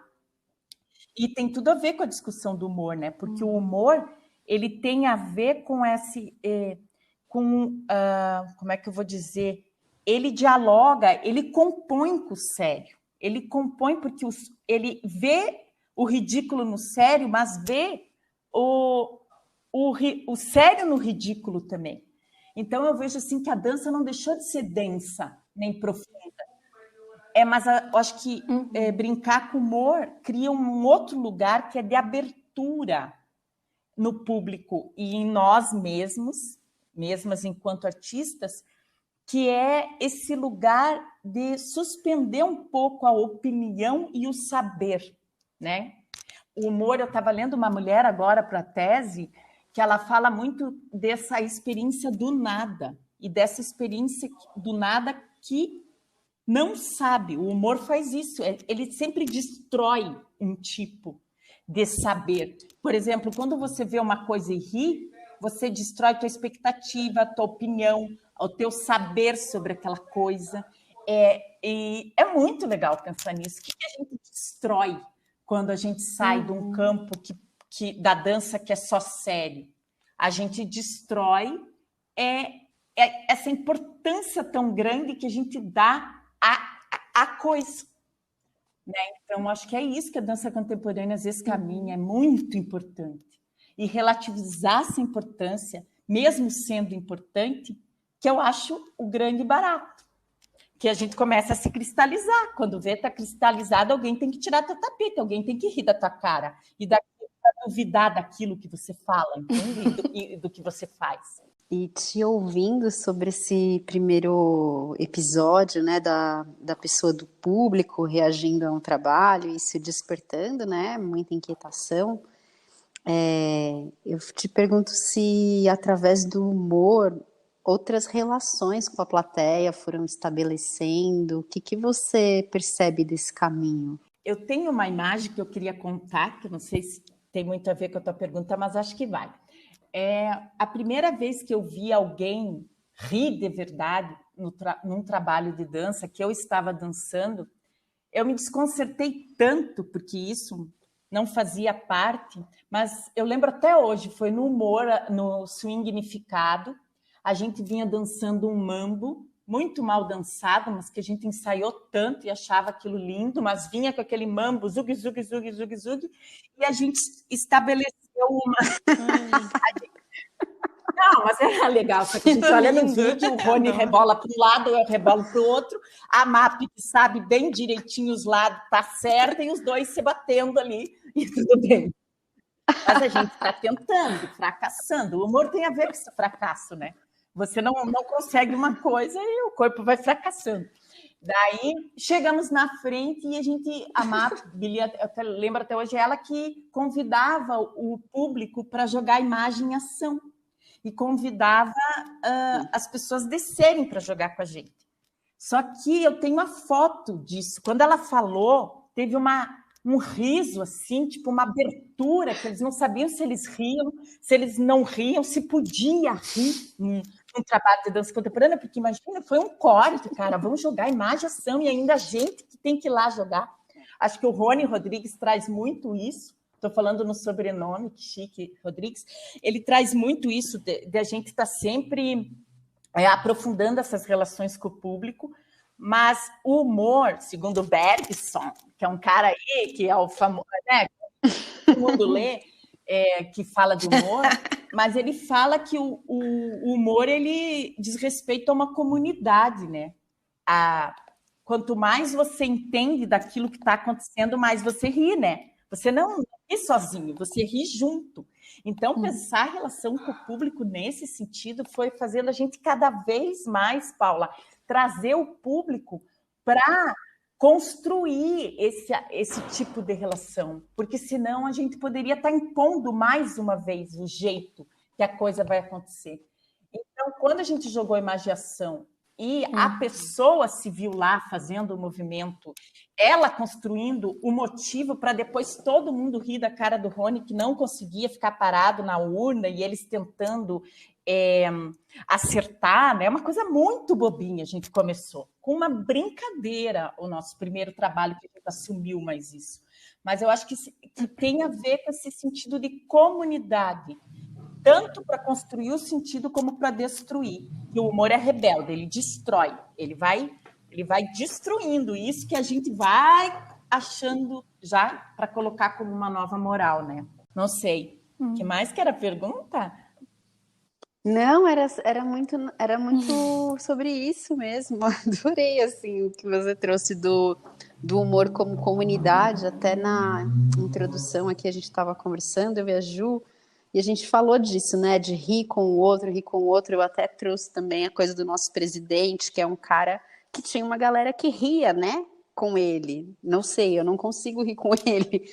E tem tudo a ver com a discussão do humor, né? Porque o humor, ele tem a ver com como é que eu vou dizer? Ele dialoga, ele compõe com o sério. Ele compõe porque ele vê o ridículo no sério, mas vê o sério no ridículo também. Então, eu vejo assim que a dança não deixou de ser densa, nem profunda. Mas eu acho que brincar com humor cria um outro lugar que é de abertura no público e em nós mesmas enquanto artistas, que é esse lugar de suspender um pouco a opinião e o saber, né? O humor, eu estava lendo uma mulher agora para a tese, que ela fala muito dessa experiência do nada, e dessa experiência do nada que não sabe. O humor faz isso, ele sempre destrói um tipo de saber. Por exemplo, quando você vê uma coisa e ri, você destrói tua expectativa, tua opinião, o teu saber sobre aquela coisa. E é muito legal pensar nisso. O que a gente destrói quando a gente sai de um campo da dança que é só sério? A gente destrói essa importância tão grande que a gente dá à coisa. Né? Então, acho que é isso que a dança contemporânea às vezes caminha, é muito importante. E relativizar essa importância mesmo sendo importante, que eu acho o grande barato. Que a gente começa a se cristalizar. Quando vê está cristalizado, alguém tem que tirar teu tapete, alguém tem que rir da tua cara. E duvidar daquilo que você fala, entende? E do que você faz. E te ouvindo sobre esse primeiro episódio, né, da pessoa do público reagindo a um trabalho e se despertando, né, muita inquietação, eu te pergunto se, através do humor, outras relações com a plateia foram estabelecendo. O que você percebe desse caminho? Eu tenho uma imagem que eu queria contar, que eu não sei se tem muito a ver com a tua pergunta, mas acho que vai. A primeira vez que eu vi alguém rir de verdade num trabalho de dança, que eu estava dançando, eu me desconcertei tanto, porque isso não fazia parte, mas eu lembro até hoje, foi no humor, no swingnificado, a gente vinha dançando um mambo, muito mal dançado, mas que a gente ensaiou tanto e achava aquilo lindo, mas vinha com aquele mambo, zug, zug, zug, zug, zug, e a gente estabeleceu uma... Não, mas era legal, só que a gente olha no vídeo, o Rony rebola para um lado, eu rebolo para o outro, a MAP que sabe bem direitinho os lados, tá certa, e os dois se batendo ali, e tudo bem. Mas a gente está tentando, fracassando. O humor tem a ver com esse fracasso, né? Você não consegue uma coisa e o corpo vai fracassando. Daí, chegamos na frente e a MAP, eu lembro até hoje, ela que convidava o público para jogar a imagem em ação. E convidava as pessoas descerem para jogar com a gente. Só que eu tenho uma foto disso. Quando ela falou, teve um riso, assim, tipo uma abertura, que eles não sabiam se eles riam, se eles não riam, se podia rir num trabalho de dança contemporânea, porque imagina, foi um corte, cara, vamos jogar imagem, ação, e ainda a gente que tem que ir lá jogar. Acho que o Rony Rodrigues traz muito isso. Estou falando no sobrenome, que chique, Rodrigues. Ele traz muito isso de a gente estar sempre aprofundando essas relações com o público, mas o humor, segundo o Bergson, que é um cara aí, que é o famoso, né? Todo mundo lê, que fala de humor, mas ele fala que o humor ele diz respeito a uma comunidade, né? Quanto mais você entende daquilo que está acontecendo, mais você ri, né? Você não ri sozinho, você ri junto. Então, pensar a relação com o público nesse sentido foi fazendo a gente cada vez mais, Paula, trazer o público para construir esse tipo de relação, porque senão a gente poderia estar impondo mais uma vez o jeito que a coisa vai acontecer. Então, quando a gente jogou imaginação e a pessoa se viu lá fazendo o movimento, ela construindo o motivo para depois todo mundo rir da cara do Rony, que não conseguia ficar parado na urna, e eles tentando acertar, né? Uma coisa muito bobinha. A gente começou com uma brincadeira, o nosso primeiro trabalho, que a gente assumiu mais isso. Mas eu acho que tem a ver com esse sentido de comunidade, tanto para construir o sentido como para destruir. E o humor é rebelde, ele destrói, ele vai destruindo isso que a gente vai achando já para colocar como uma nova moral, né? Não sei. O que mais que era a pergunta? Não, era muito sobre isso mesmo. Adorei assim o que você trouxe do humor como comunidade. Até na introdução aqui a gente estava conversando, eu e a Ju, e a gente falou disso, né? De rir com o outro, rir com o outro. Eu até trouxe também a coisa do nosso presidente, que é um cara que tinha uma galera que ria, né? Com ele. Não sei, eu não consigo rir com ele,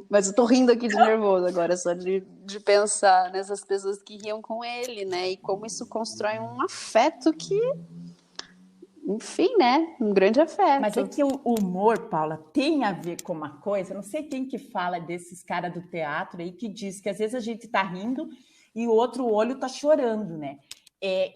mas eu tô rindo aqui de nervoso agora, só de pensar nessas pessoas que riam com ele, né? E como isso constrói um afeto que, enfim, né? Um grande afeto. Mas é que o humor, Paula, tem a ver com uma coisa, não sei quem que fala desses caras do teatro aí, que diz que às vezes a gente tá rindo e o outro olho tá chorando, né?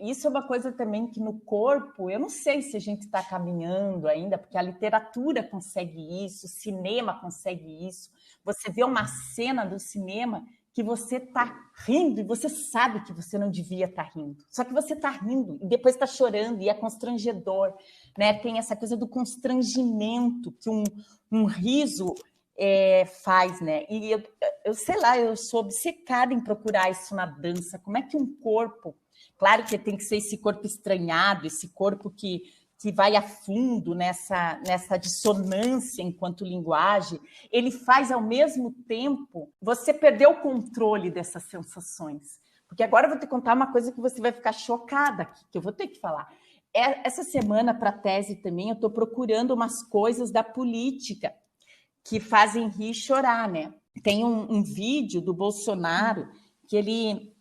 Isso é uma coisa também que no corpo, eu não sei se a gente está caminhando ainda, porque a literatura consegue isso, o cinema consegue isso. Você vê uma cena do cinema que você está rindo e você sabe que você não devia estar rindo. Só que você está rindo e depois está chorando e é constrangedor, né? Tem essa coisa do constrangimento, que um riso faz, né? E eu sei lá, eu sou obcecada em procurar isso na dança. Como é que um corpo, claro que tem que ser esse corpo estranhado, esse corpo que vai a fundo nessa dissonância enquanto linguagem, ele faz ao mesmo tempo você perder o controle dessas sensações. Porque agora eu vou te contar uma coisa que você vai ficar chocada aqui, que eu vou ter que falar. Essa semana, para a tese também, eu estou procurando umas coisas da política que fazem rir e chorar, né? Tem um vídeo do Bolsonaro que ele...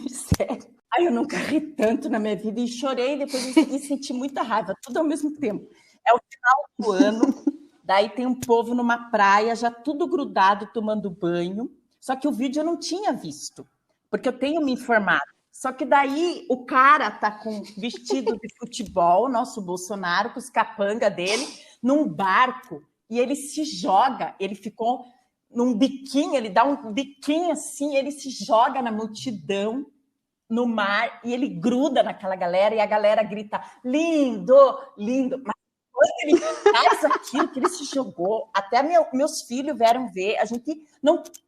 Sério. Ai, eu nunca ri tanto na minha vida e chorei, depois eu senti muita raiva, tudo ao mesmo tempo. É o final do ano, daí tem um povo numa praia, já tudo grudado, tomando banho, só que o vídeo eu não tinha visto, porque eu tenho me informado. Só que daí o cara tá com vestido de futebol, nosso Bolsonaro, com os capanga dele, num barco, e ele se joga, ele ficou num biquinho, ele dá um biquinho assim, ele se joga na multidão, no mar, e ele gruda naquela galera, e a galera grita, lindo, lindo. Mas quando ele faz aquilo, que ele se jogou, até meus filhos vieram ver,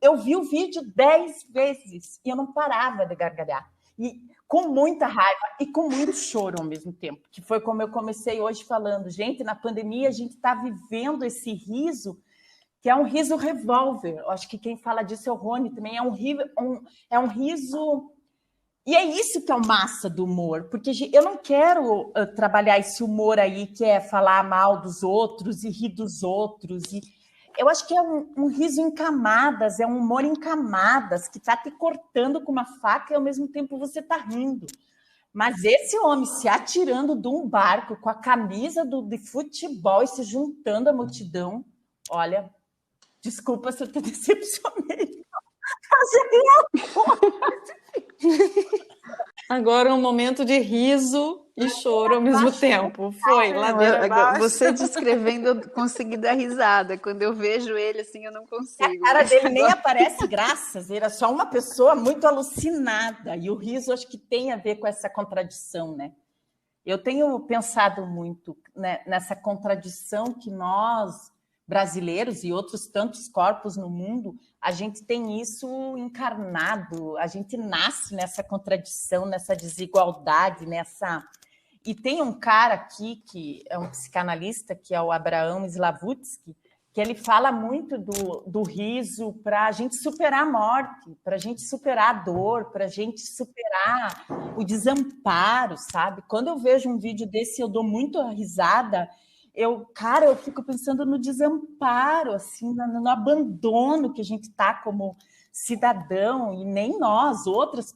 eu vi o vídeo 10 vezes, e eu não parava de gargalhar. E com muita raiva e com muito choro ao mesmo tempo, que foi como eu comecei hoje falando. Gente, na pandemia a gente está vivendo esse riso, que é um riso revólver. Eu acho que quem fala disso é o Rony também, é um riso... E é isso que é o massa do humor, porque eu não quero trabalhar esse humor aí que é falar mal dos outros e rir dos outros. E eu acho que é um riso em camadas, é um humor em camadas, que está te cortando com uma faca e ao mesmo tempo você está rindo. Mas esse homem se atirando de um barco com a camisa de futebol e se juntando à multidão, olha, desculpa se eu te decepcionei. Agora um momento de riso e choro ao mesmo tempo. Foi, ladeira abaixo. Você descrevendo, eu consegui dar risada. Quando eu vejo ele, assim, eu não consigo. A cara dele nem aparece graças, ele era só uma pessoa muito alucinada. E o riso, acho que tem a ver com essa contradição, né? Eu tenho pensado muito, né, nessa contradição que nós, brasileiros e outros tantos corpos no mundo, a gente tem isso encarnado, a gente nasce nessa contradição, nessa desigualdade, E tem um cara aqui, que é um psicanalista, que é o Abraham Slavutsky, que ele fala muito do riso para a gente superar a morte, para a gente superar a dor, para a gente superar o desamparo, sabe? Quando eu vejo um vídeo desse, eu dou muito risada. Eu fico pensando no desamparo, assim, no abandono que a gente está como cidadão, e nem nós, outras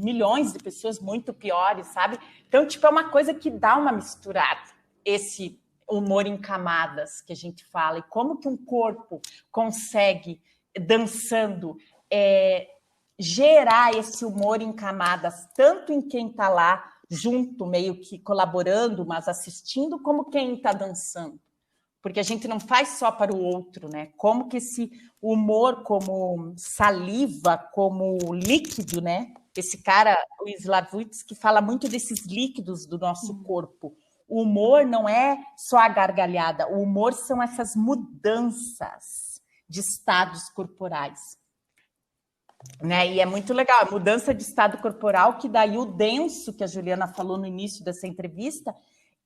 milhões de pessoas muito piores, sabe? Então, é uma coisa que dá uma misturada, esse humor em camadas que a gente fala, e como que um corpo consegue, dançando, gerar esse humor em camadas, tanto em quem está lá, junto, meio que colaborando, mas assistindo, como quem está dançando. Porque a gente não faz só para o outro, né? Como que esse humor como saliva, como líquido, né? Esse cara, o Slavutsky, que fala muito desses líquidos do nosso corpo. O humor não é só a gargalhada, o humor são essas mudanças de estados corporais. Né? E é muito legal, a mudança de estado corporal, que daí o denso, que a Juliana falou no início dessa entrevista,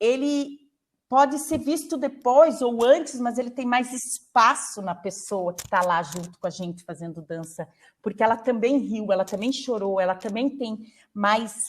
ele pode ser visto depois ou antes, mas ele tem mais espaço na pessoa que está lá junto com a gente fazendo dança, porque ela também riu, ela também chorou, ela também tem mais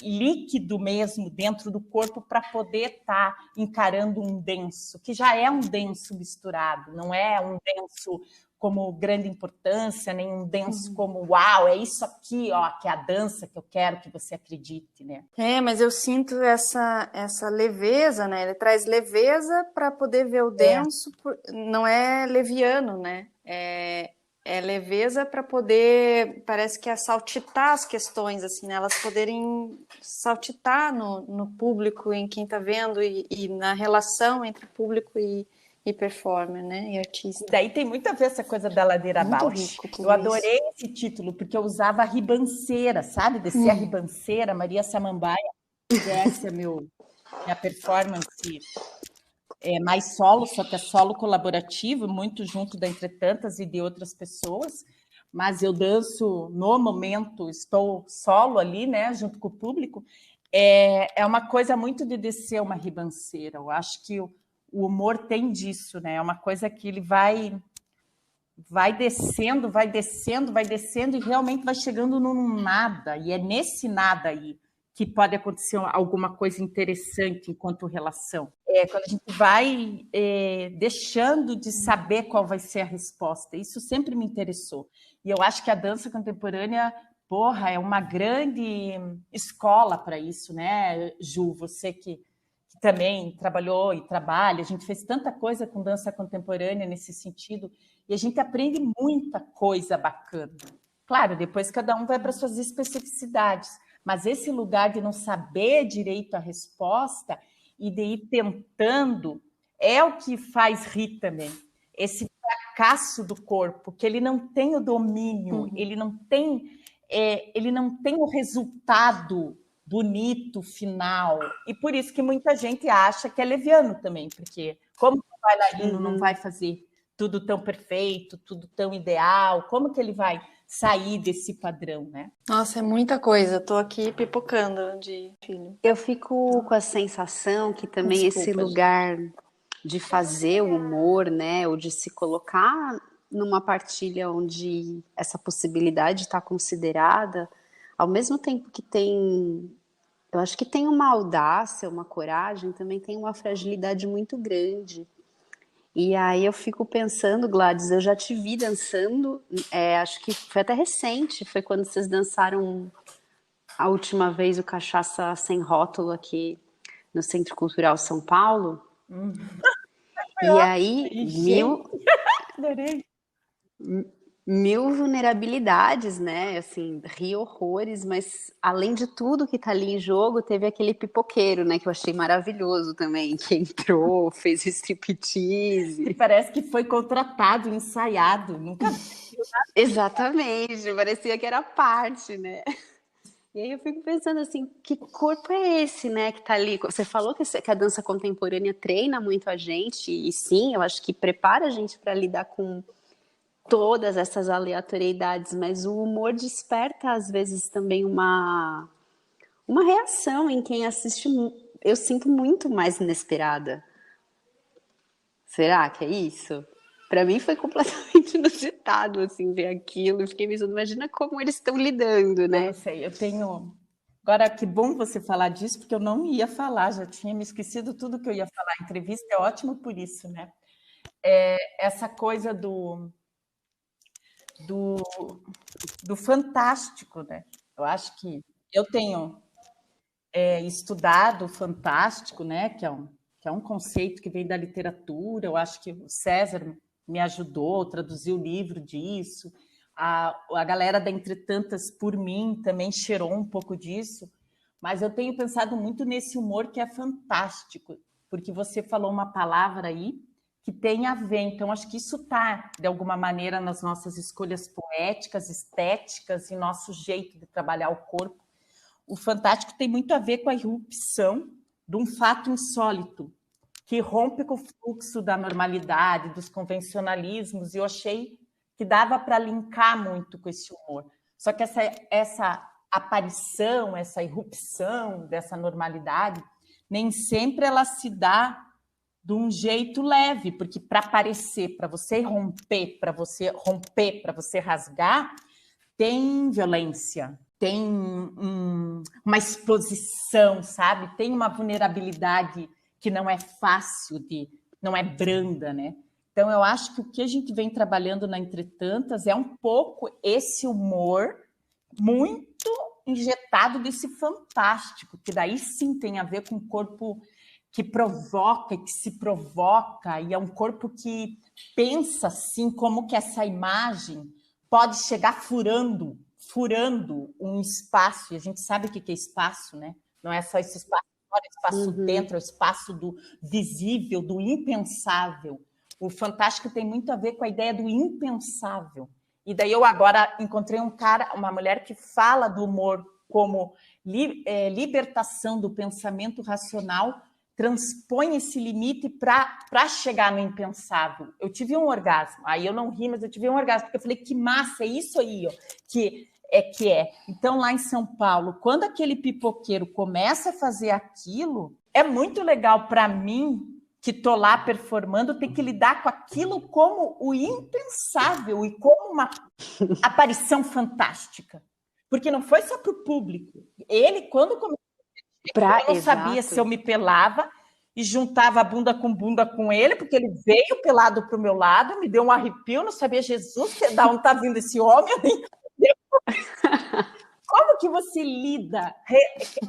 líquido mesmo dentro do corpo para poder estar encarando um denso, que já é um denso misturado, não é um denso como grande importância, nem um denso como, uau, é isso aqui, ó, que é a dança que eu quero que você acredite, né? Mas eu sinto essa leveza, né? Ele traz leveza para poder ver o denso, não é leviano, né? É leveza para poder, parece que é saltitar as questões, assim, né? Elas poderem saltitar no público, em quem está vendo, e na relação entre público e performer, né, e artista. Daí tem muito a ver essa coisa da ladeira abaixo. Eu adorei esse título, porque eu usava a ribanceira, sabe? Descer a ribanceira, Maria Samambaia, essa é minha performance mais solo, só que é solo colaborativo, muito junto da Entretantas e de outras pessoas, mas eu danço no momento, estou solo ali, né, junto com o público. É uma coisa muito de descer uma ribanceira. Eu acho que o humor tem disso, né? É uma coisa que ele vai descendo, vai descendo, vai descendo e realmente vai chegando num nada. E é nesse nada aí que pode acontecer alguma coisa interessante enquanto relação. Quando a gente vai deixando de saber qual vai ser a resposta. Isso sempre me interessou. E eu acho que a dança contemporânea, porra, é uma grande escola para isso, né, Ju? Você que também trabalhou e trabalha, a gente fez tanta coisa com dança contemporânea nesse sentido, e a gente aprende muita coisa bacana. Claro, depois cada um vai para suas especificidades, mas esse lugar de não saber direito a resposta e de ir tentando é o que faz rir também. Esse fracasso do corpo, que ele não tem o domínio, ele não tem o resultado bonito, final. E por isso que muita gente acha que é leviano também, porque como o bailarino não vai fazer tudo tão perfeito, tudo tão ideal, como que ele vai sair desse padrão, né? Nossa, é muita coisa. Tô aqui pipocando de filho. Eu fico com a sensação que também Desculpa, esse lugar de fazer o humor, né, ou de se colocar numa partilha onde essa possibilidade está considerada, ao mesmo tempo que tem, eu acho que tem uma audácia, uma coragem, também tem uma fragilidade muito grande. E aí eu fico pensando, Gladys, eu já te vi dançando, acho que foi até recente, foi quando vocês dançaram a última vez o Cachaça Sem Rótulo aqui no Centro Cultural São Paulo. E aí, Adorei. mil vulnerabilidades, né? Assim, ri horrores, mas além de tudo que tá ali em jogo, teve aquele pipoqueiro, né? Que eu achei maravilhoso também, que entrou, fez striptease. E parece que foi contratado, ensaiado, nunca. Exatamente, parecia que era parte, né? E aí eu fico pensando assim, que corpo é esse, né, que tá ali? Você falou que a dança contemporânea treina muito a gente, e sim, eu acho que prepara a gente para lidar com todas essas aleatoriedades, mas o humor desperta às vezes também uma reação em quem assiste, eu sinto muito mais inesperada. Será que é isso? Para mim foi completamente inusitado, assim, ver aquilo. Eu fiquei pensando, imagina como eles estão lidando, né? Eu não sei, eu tenho... Agora, que bom você falar disso, porque eu não ia falar, já tinha me esquecido tudo que eu ia falar. A entrevista é ótima por isso, né? Essa coisa do fantástico, né? Eu acho que eu tenho estudado o fantástico, né? Que é um conceito que vem da literatura. Eu acho que o César me ajudou, traduziu o livro disso. A galera da Entretantas, por mim, também cheirou um pouco disso. Mas eu tenho pensado muito nesse humor que é fantástico, porque você falou uma palavra aí que tem a ver. Então, acho que isso está, de alguma maneira, nas nossas escolhas poéticas, estéticas e nosso jeito de trabalhar o corpo. O fantástico tem muito a ver com a irrupção de um fato insólito, que rompe com o fluxo da normalidade, dos convencionalismos, e eu achei que dava para linkar muito com esse humor. Só que essa aparição, essa irrupção dessa normalidade, nem sempre ela se dá de um jeito leve, porque para aparecer, para você romper, para você rasgar, tem violência, tem uma exposição, sabe? Tem uma vulnerabilidade que não é fácil não é branda, né? Então, eu acho que o que a gente vem trabalhando na Entretantas é um pouco esse humor muito injetado desse fantástico, que daí sim tem a ver com o corpo que provoca e que se provoca, e é um corpo que pensa assim, como que essa imagem pode chegar furando um espaço, e a gente sabe o que é espaço, né? Não é só esse espaço fora, espaço dentro, é o espaço do visível, do impensável. O fantástico tem muito a ver com a ideia do impensável. E daí eu agora encontrei uma mulher que fala do humor como libertação do pensamento racional transpõe esse limite para chegar no impensável. Eu tive um orgasmo, aí eu não ri, mas eu tive um orgasmo, porque eu falei, que massa, é isso aí, ó, que é. Então, lá em São Paulo, quando aquele pipoqueiro começa a fazer aquilo, é muito legal para mim, que estou lá performando, ter que lidar com aquilo como o impensável e como uma aparição fantástica. Porque não foi só para o público. Ele, quando começou, eu não sabia se eu me pelava e juntava a bunda com ele, porque ele veio pelado para o meu lado, me deu um arrepio, não sabia, Jesus, da onde está vindo esse homem? Como que você lida?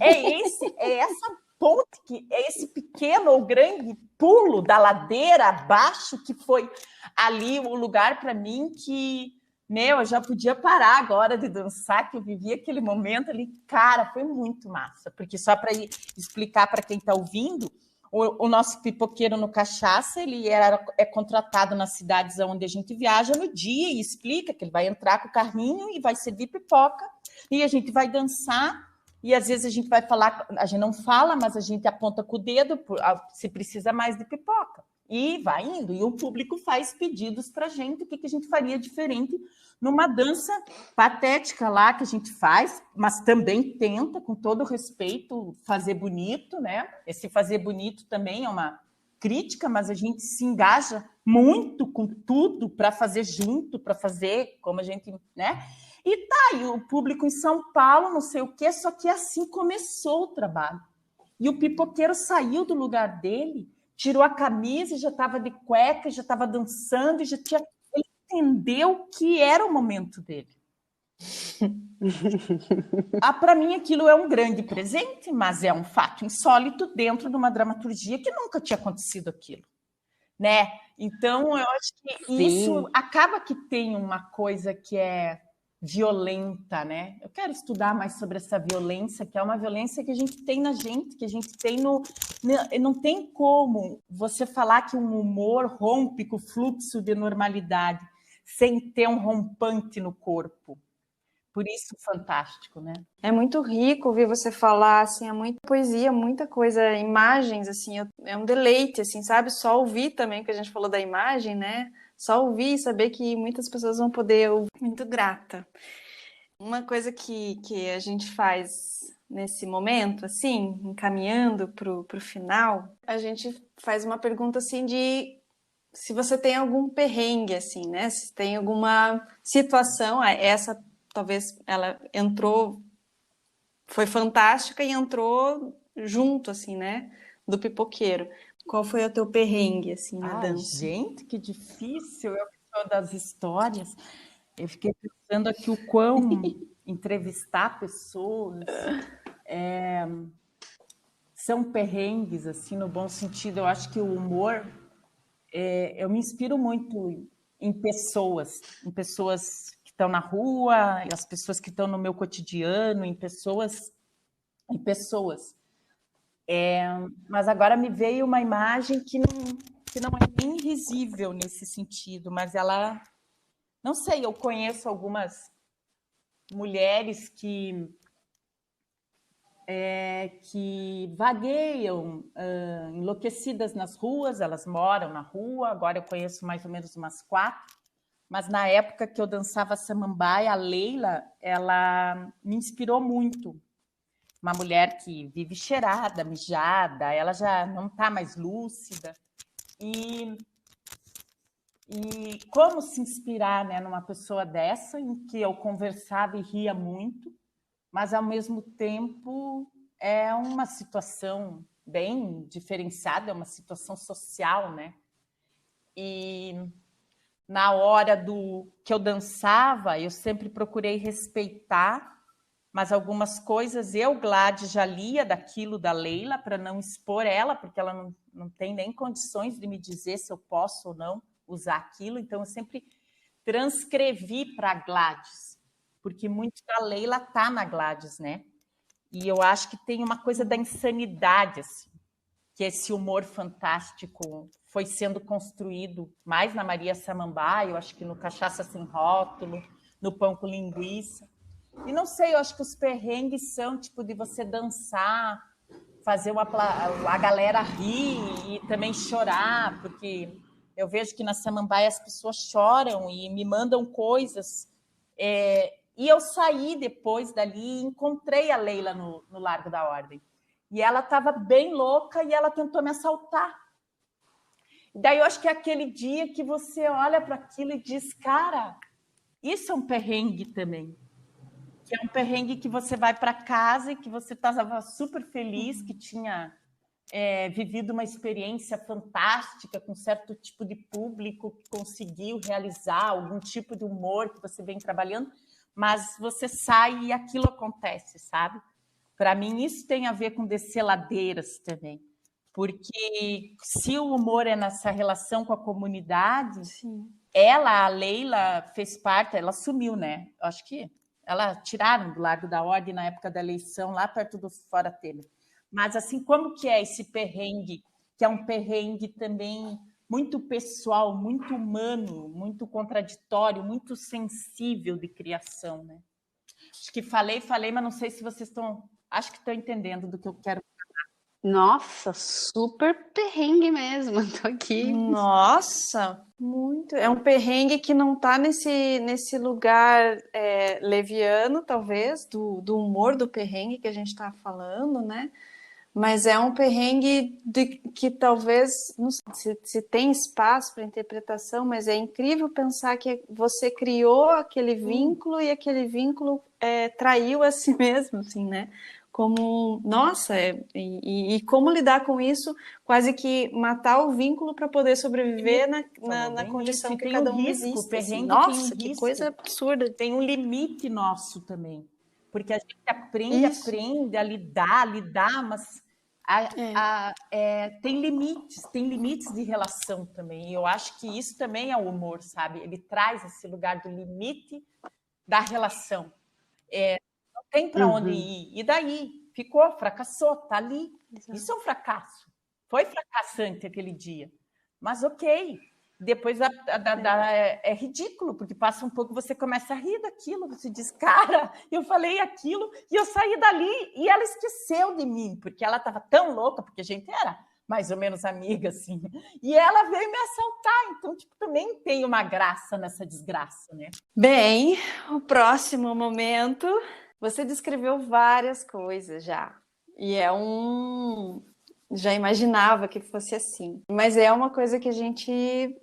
É essa ponte, é esse pequeno ou grande pulo da ladeira abaixo que foi ali o lugar para mim que, eu já podia parar agora de dançar, que eu vivi aquele momento ali. Cara, foi muito massa, porque só para explicar para quem está ouvindo, o nosso pipoqueiro no Cachaça, ele é contratado nas cidades onde a gente viaja no dia e explica que ele vai entrar com o carrinho e vai servir pipoca e a gente vai dançar e às vezes a gente vai falar, a gente não fala, mas a gente aponta com o dedo se precisa mais de pipoca. E vai indo, e o público faz pedidos para a gente, o que a gente faria diferente numa dança patética lá que a gente faz, mas também tenta, com todo respeito, fazer bonito, né? Esse fazer bonito também é uma crítica, mas a gente se engaja muito com tudo para fazer junto, para fazer como a gente, né? E o público em São Paulo, não sei o quê, só que assim começou o trabalho. E o pipoqueiro saiu do lugar dele, tirou a camisa e já estava de cueca, já estava dançando, e já tinha... Ele entendeu que era o momento dele. Para mim, aquilo é um grande presente, mas é um fato insólito dentro de uma dramaturgia que nunca tinha acontecido aquilo, né? Então, eu acho que isso acaba que tem uma coisa que é violenta, né? Eu quero estudar mais sobre essa violência, que é uma violência que a gente tem na gente, que a gente tem no... Não tem como você falar que um humor rompe com o fluxo de normalidade sem ter um rompante no corpo. Por isso, fantástico, né? É muito rico ouvir você falar, assim, é muita poesia, muita coisa, imagens, assim, é um deleite, assim, sabe? Só ouvir também, que a gente falou da imagem, né? Só ouvir e saber que muitas pessoas vão poder ouvir. Muito grata. Uma coisa que a gente faz nesse momento, assim, encaminhando pro final, a gente faz uma pergunta, assim, de se você tem algum perrengue, assim, né? Se tem alguma situação, essa talvez ela entrou, foi fantástica e entrou junto, assim, né? Do pipoqueiro. Qual foi o teu perrengue, assim, na dança? Gente, que difícil! Eu sou das histórias. Eu fiquei pensando aqui o quão entrevistar pessoas são perrengues, assim, no bom sentido. Eu acho que o humor, eu me inspiro muito em pessoas que estão na rua, as pessoas que estão no meu cotidiano, em pessoas. Mas agora me veio uma imagem que não é nem risível nesse sentido, mas ela... Não sei, eu conheço algumas mulheres que vagueiam enlouquecidas nas ruas, elas moram na rua, agora eu conheço mais ou menos umas 4, mas na época que eu dançava samambaia, a Leila, ela me inspirou muito. Uma mulher que vive cheirada, mijada, ela já não está mais lúcida. E como se inspirar, né, numa pessoa dessa, em que eu conversava e ria muito, mas, ao mesmo tempo, é uma situação bem diferenciada, é uma situação social, né? E na hora que eu dançava, eu sempre procurei respeitar, mas algumas coisas Gladys, já lia daquilo da Leila para não expor ela, porque ela não tem nem condições de me dizer se eu posso ou não usar aquilo, então eu sempre transcrevi para a Gladys, porque muito da Leila está na Gladys, né? E eu acho que tem uma coisa da insanidade, assim, que esse humor fantástico foi sendo construído mais na Maria Samambaia, eu acho que no Cachaça Sem Rótulo, no Pão com Linguiça. E não sei, eu acho que os perrengues são tipo de você dançar fazer a galera rir e também chorar, porque eu vejo que na Samambaia as pessoas choram e me mandam coisas. E eu saí depois dali e encontrei a Leila no Largo da Ordem. E ela estava bem louca e ela tentou me assaltar. Daí eu acho que é aquele dia que você olha para aquilo e diz, cara, isso é um perrengue também. Que é um perrengue que você vai para casa e que você estava super feliz, que tinha vivido uma experiência fantástica com certo tipo de público, que conseguiu realizar algum tipo de humor que você vem trabalhando, mas você sai e aquilo acontece, sabe? Para mim, isso tem a ver com descer ladeiras também. Porque se o humor é nessa relação com a comunidade, Sim. a Leila, fez parte, ela sumiu, né? Acho que ela tiraram do Largo da Ordem na época da eleição, lá perto do Fora Temer. Mas, assim, como que é esse perrengue, que é um perrengue também muito pessoal, muito humano, muito contraditório, muito sensível de criação, né? Acho que falei, mas não sei se vocês estão... Acho que estão entendendo do que eu quero. Nossa, super perrengue mesmo. Tô aqui. Nossa, muito. É um perrengue que não está nesse lugar leviano, talvez, do humor do perrengue que a gente está falando, né? Mas é um perrengue que talvez, não sei se tem espaço para interpretação, mas é incrível pensar que você criou aquele vínculo e aquele vínculo traiu a si mesmo, assim, né? Como, nossa, e como lidar com isso, quase que matar o vínculo para poder sobreviver na condição que cada um existe. Assim. Nossa, que coisa absurda. Tem um limite nosso também, porque a gente aprende a lidar, mas tem limites de relação também. E eu acho que isso também é o humor, sabe? Ele traz esse lugar do limite da relação. Não tem para onde ir. E daí? Ficou, fracassou, tá ali. Exato. Isso é um fracasso. Foi fracassante aquele dia. Mas ok. Depois é ridículo, porque passa um pouco, você começa a rir daquilo, você diz, cara, eu falei aquilo e eu saí dali e ela esqueceu de mim, porque ela estava tão louca, porque a gente era mais ou menos amiga, assim, e ela veio me assaltar, então, tipo, também tem uma graça nessa desgraça, né? Bem, o próximo momento, você descreveu várias coisas já, e já imaginava que fosse assim, mas é uma coisa que a gente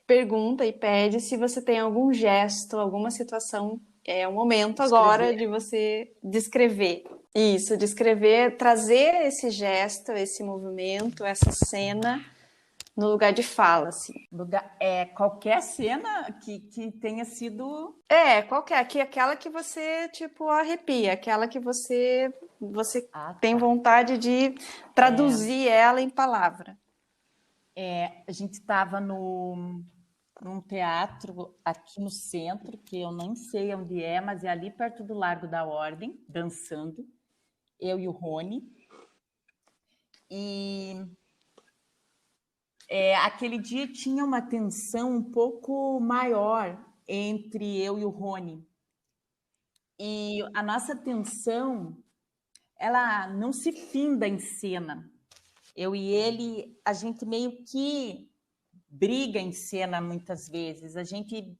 pergunta e pede se você tem algum gesto, alguma situação, é o momento agora de você descrever. Isso, descrever, trazer esse gesto, esse movimento, essa cena no lugar de fala, assim. Qualquer cena que tenha sido... Qualquer, aquela que você, tipo, arrepia, aquela que você tem vontade de traduzir ela em palavra. A gente estava num teatro aqui no centro, que eu não sei onde é, mas é ali perto do Largo da Ordem, dançando, eu e o Rony. E aquele dia tinha uma tensão um pouco maior entre eu e o Rony. E a nossa tensão, ela não se finda em cena. Eu e ele, a gente meio que briga em cena muitas vezes, a gente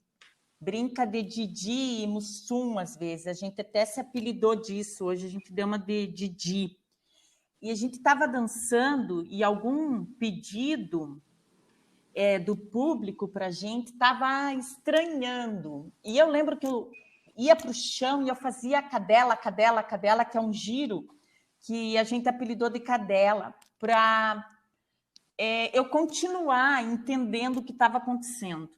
brinca de Didi e Mussum às vezes, a gente até se apelidou disso, hoje a gente deu uma de Didi. E a gente estava dançando e algum pedido do público para a gente estava estranhando. E eu lembro que eu ia para o chão e eu fazia cadela, que é um giro que a gente apelidou de cadela, para eu continuar entendendo o que estava acontecendo.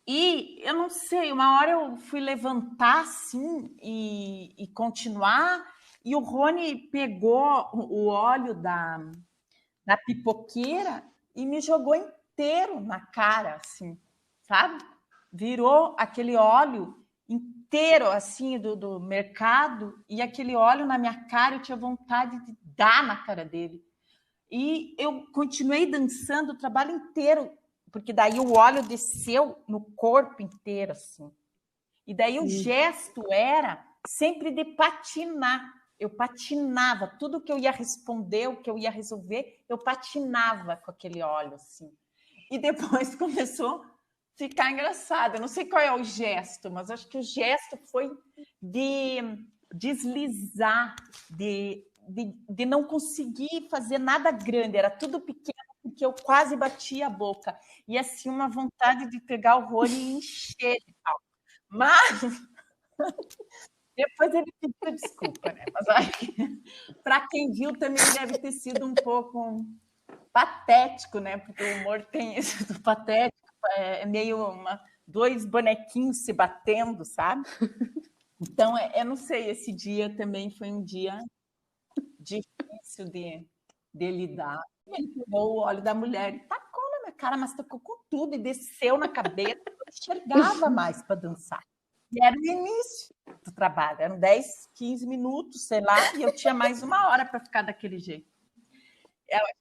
E eu não sei, uma hora eu fui levantar assim e continuar, e o Rony pegou o óleo da pipoqueira e me jogou inteiro na cara, assim, sabe? Virou aquele óleo inteiro, assim, do mercado, e aquele óleo na minha cara, eu tinha vontade de dar na cara dele. E eu continuei dançando o trabalho inteiro, porque daí o óleo desceu no corpo inteiro, assim. E daí o gesto era sempre de patinar. eu patinava. Tudo que eu ia responder, o que eu ia resolver, eu patinava com aquele óleo, assim. E depois começou a ficar engraçado. Eu não sei qual é o gesto, mas acho que o gesto foi de deslizar, de não conseguir fazer nada grande. Era tudo pequeno, porque eu quase batia a boca. E assim, uma vontade de pegar o Rony e encher de pau. Mas depois ele pediu desculpa, né? Mas para quem viu também deve ter sido um pouco patético, né? Porque o humor tem esse do patético, é meio dois bonequinhos se batendo, sabe? Então, eu não sei, esse dia também foi um dia difícil de lidar. Ele pegou o óleo da mulher e tacou na minha cara, mas tacou com tudo e desceu na cabeça, eu não enxergava mais para dançar. E era o início do trabalho, eram 10, 15 minutos, sei lá, e eu tinha mais 1 hora para ficar daquele jeito.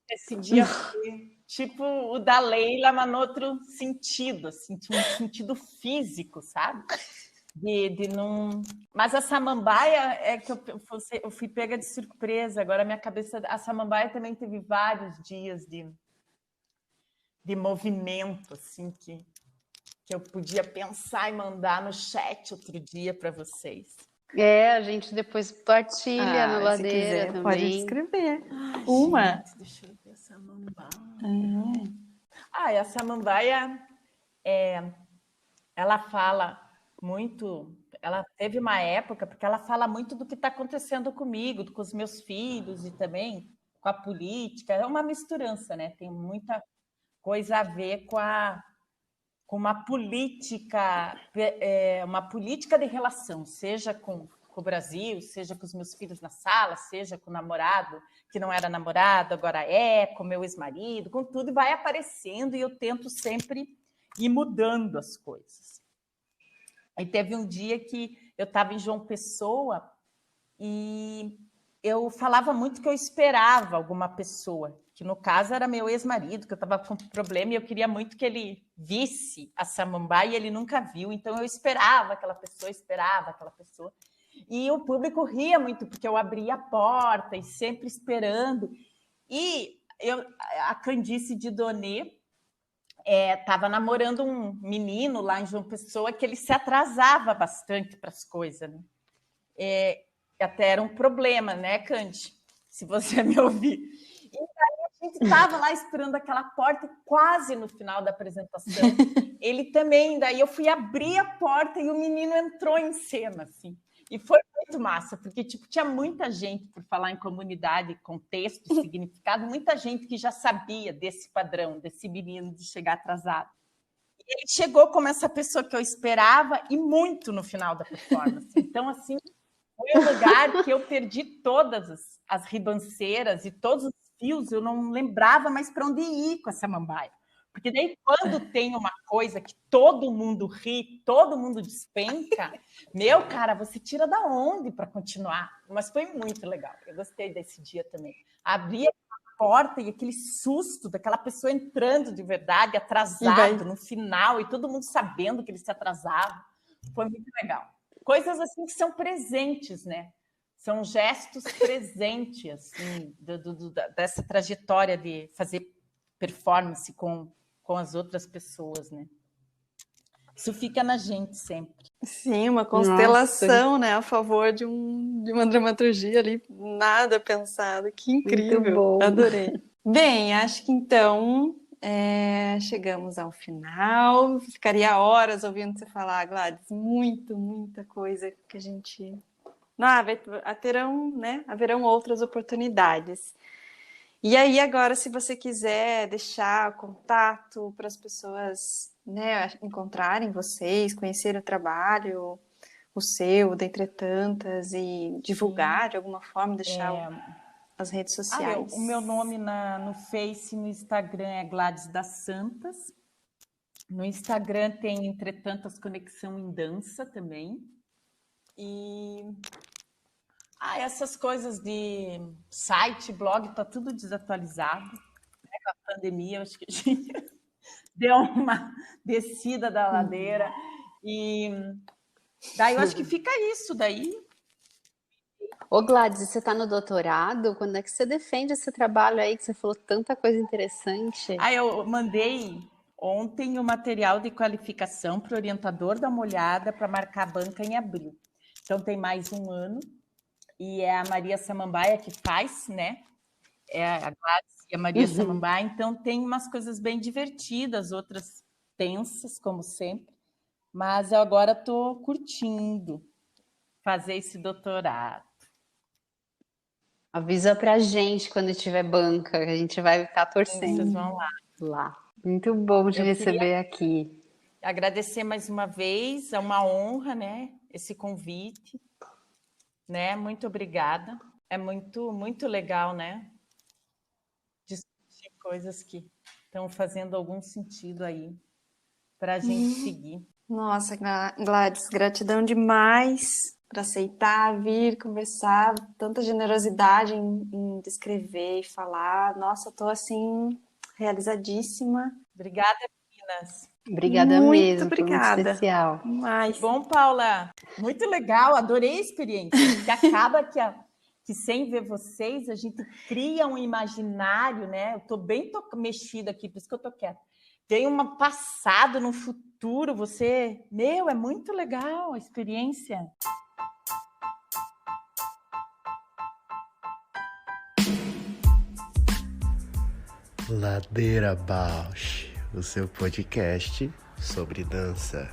Esse dia foi tipo o da Leila, mas no outro sentido, assim, tinha um sentido físico, sabe? De não... Mas a samambaia é que eu fui pega de surpresa. Agora, a minha cabeça... A samambaia também teve vários dias de movimento, assim, que eu podia pensar e mandar no chat outro dia para vocês. A gente depois partilha na ladeira também. Pode escrever. Gente, deixa eu ver a samambaia. E a samambaia, ela fala muito... Ela teve uma época, porque ela fala muito do que está acontecendo comigo, com os meus filhos e também com a política. É uma misturança, né? Tem muita coisa a ver com uma política de relação, seja com o Brasil, seja com os meus filhos na sala, seja com o namorado, que não era namorado, agora com meu ex-marido, com tudo, e vai aparecendo, e eu tento sempre ir mudando as coisas. Aí teve um dia que eu estava em João Pessoa e eu falava muito que eu esperava alguma pessoa, que no caso era meu ex-marido, que eu estava com problema e eu queria muito que ele visse a samambaia e ele nunca viu, então eu esperava aquela pessoa. E o público ria muito, porque eu abria a porta e sempre esperando. E a Candice Didonê estava namorando um menino lá em João Pessoa que ele se atrasava bastante para as coisas, né? Até era um problema, né, Candi? Se você me ouvir. E aí a gente estava lá esperando aquela porta e quase no final da apresentação, ele também, daí eu fui abrir a porta e o menino entrou em cena, assim. E foi muito massa, porque tinha muita gente, por falar em comunidade, contexto, significado, muita gente que já sabia desse padrão, desse menino de chegar atrasado. E ele chegou como essa pessoa que eu esperava e muito no final da performance. Então, assim, foi um lugar que eu perdi todas as ribanceiras e todos os fios, eu não lembrava mais para onde ir com essa samambaia. Porque daí, quando tem uma coisa que todo mundo ri, todo mundo despenca, meu cara, você tira da onde para continuar? Mas foi muito legal, eu gostei desse dia também. Abri a porta e aquele susto daquela pessoa entrando de verdade, atrasado no final, e todo mundo sabendo que ele se atrasava. Foi muito legal. Coisas assim que são presentes, né? São gestos presentes, assim, dessa trajetória de fazer performance com as outras pessoas, né? Isso fica na gente sempre. Sim, uma constelação, né, a favor de uma dramaturgia ali, nada pensado. Que incrível, muito bom. Adorei. Bem, acho que então chegamos ao final. Ficaria horas ouvindo você falar, Gladys. Muita coisa que a gente... haverão outras oportunidades. E aí, agora, se você quiser deixar contato para as pessoas, né, encontrarem vocês, conhecerem o trabalho, o seu, dentre tantas, e divulgar de alguma forma, deixar as redes sociais. O meu nome no Face, no Instagram é Gladys das Santas. No Instagram tem Entretantas Conexão em Dança também. E... essas coisas de site, blog, tá tudo desatualizado. Né? Com a pandemia, acho que a gente deu uma descida da ladeira. E daí eu acho que fica isso daí. Ô Gladys, você tá no doutorado? Quando é que você defende esse trabalho aí que você falou tanta coisa interessante? Eu mandei ontem o material de qualificação para o orientador dar uma olhada para marcar a banca em abril. Então tem mais um ano e é a Maria Samambaia que faz, né? É a Gladys e a Maria Samambaia, então tem umas coisas bem divertidas, outras tensas, como sempre, mas eu agora estou curtindo fazer esse doutorado. Avisa pra gente quando tiver banca, que a gente vai ficar torcendo. Vocês vão lá. Muito bom te Eu receber aqui. Agradecer mais uma vez, é uma honra, né, esse convite, né, muito obrigada. É muito legal, né, discutir coisas que estão fazendo algum sentido aí para a gente seguir. Nossa, Gladys, gratidão demais por aceitar, vir conversar, tanta generosidade em descrever e falar. Nossa, eu tô assim, realizadíssima. Obrigada, meninas. Obrigada Muito mesmo, obrigada. foi muito especial. Mas... Bom, Paula, muito legal, adorei a experiência. Que acaba que sem ver vocês, a gente cria um imaginário, né? Eu tô bem mexida aqui, por isso que eu tô quieta. Tem um passado, no futuro, você... é muito legal a experiência. Ladeira Bausch, o seu podcast sobre dança.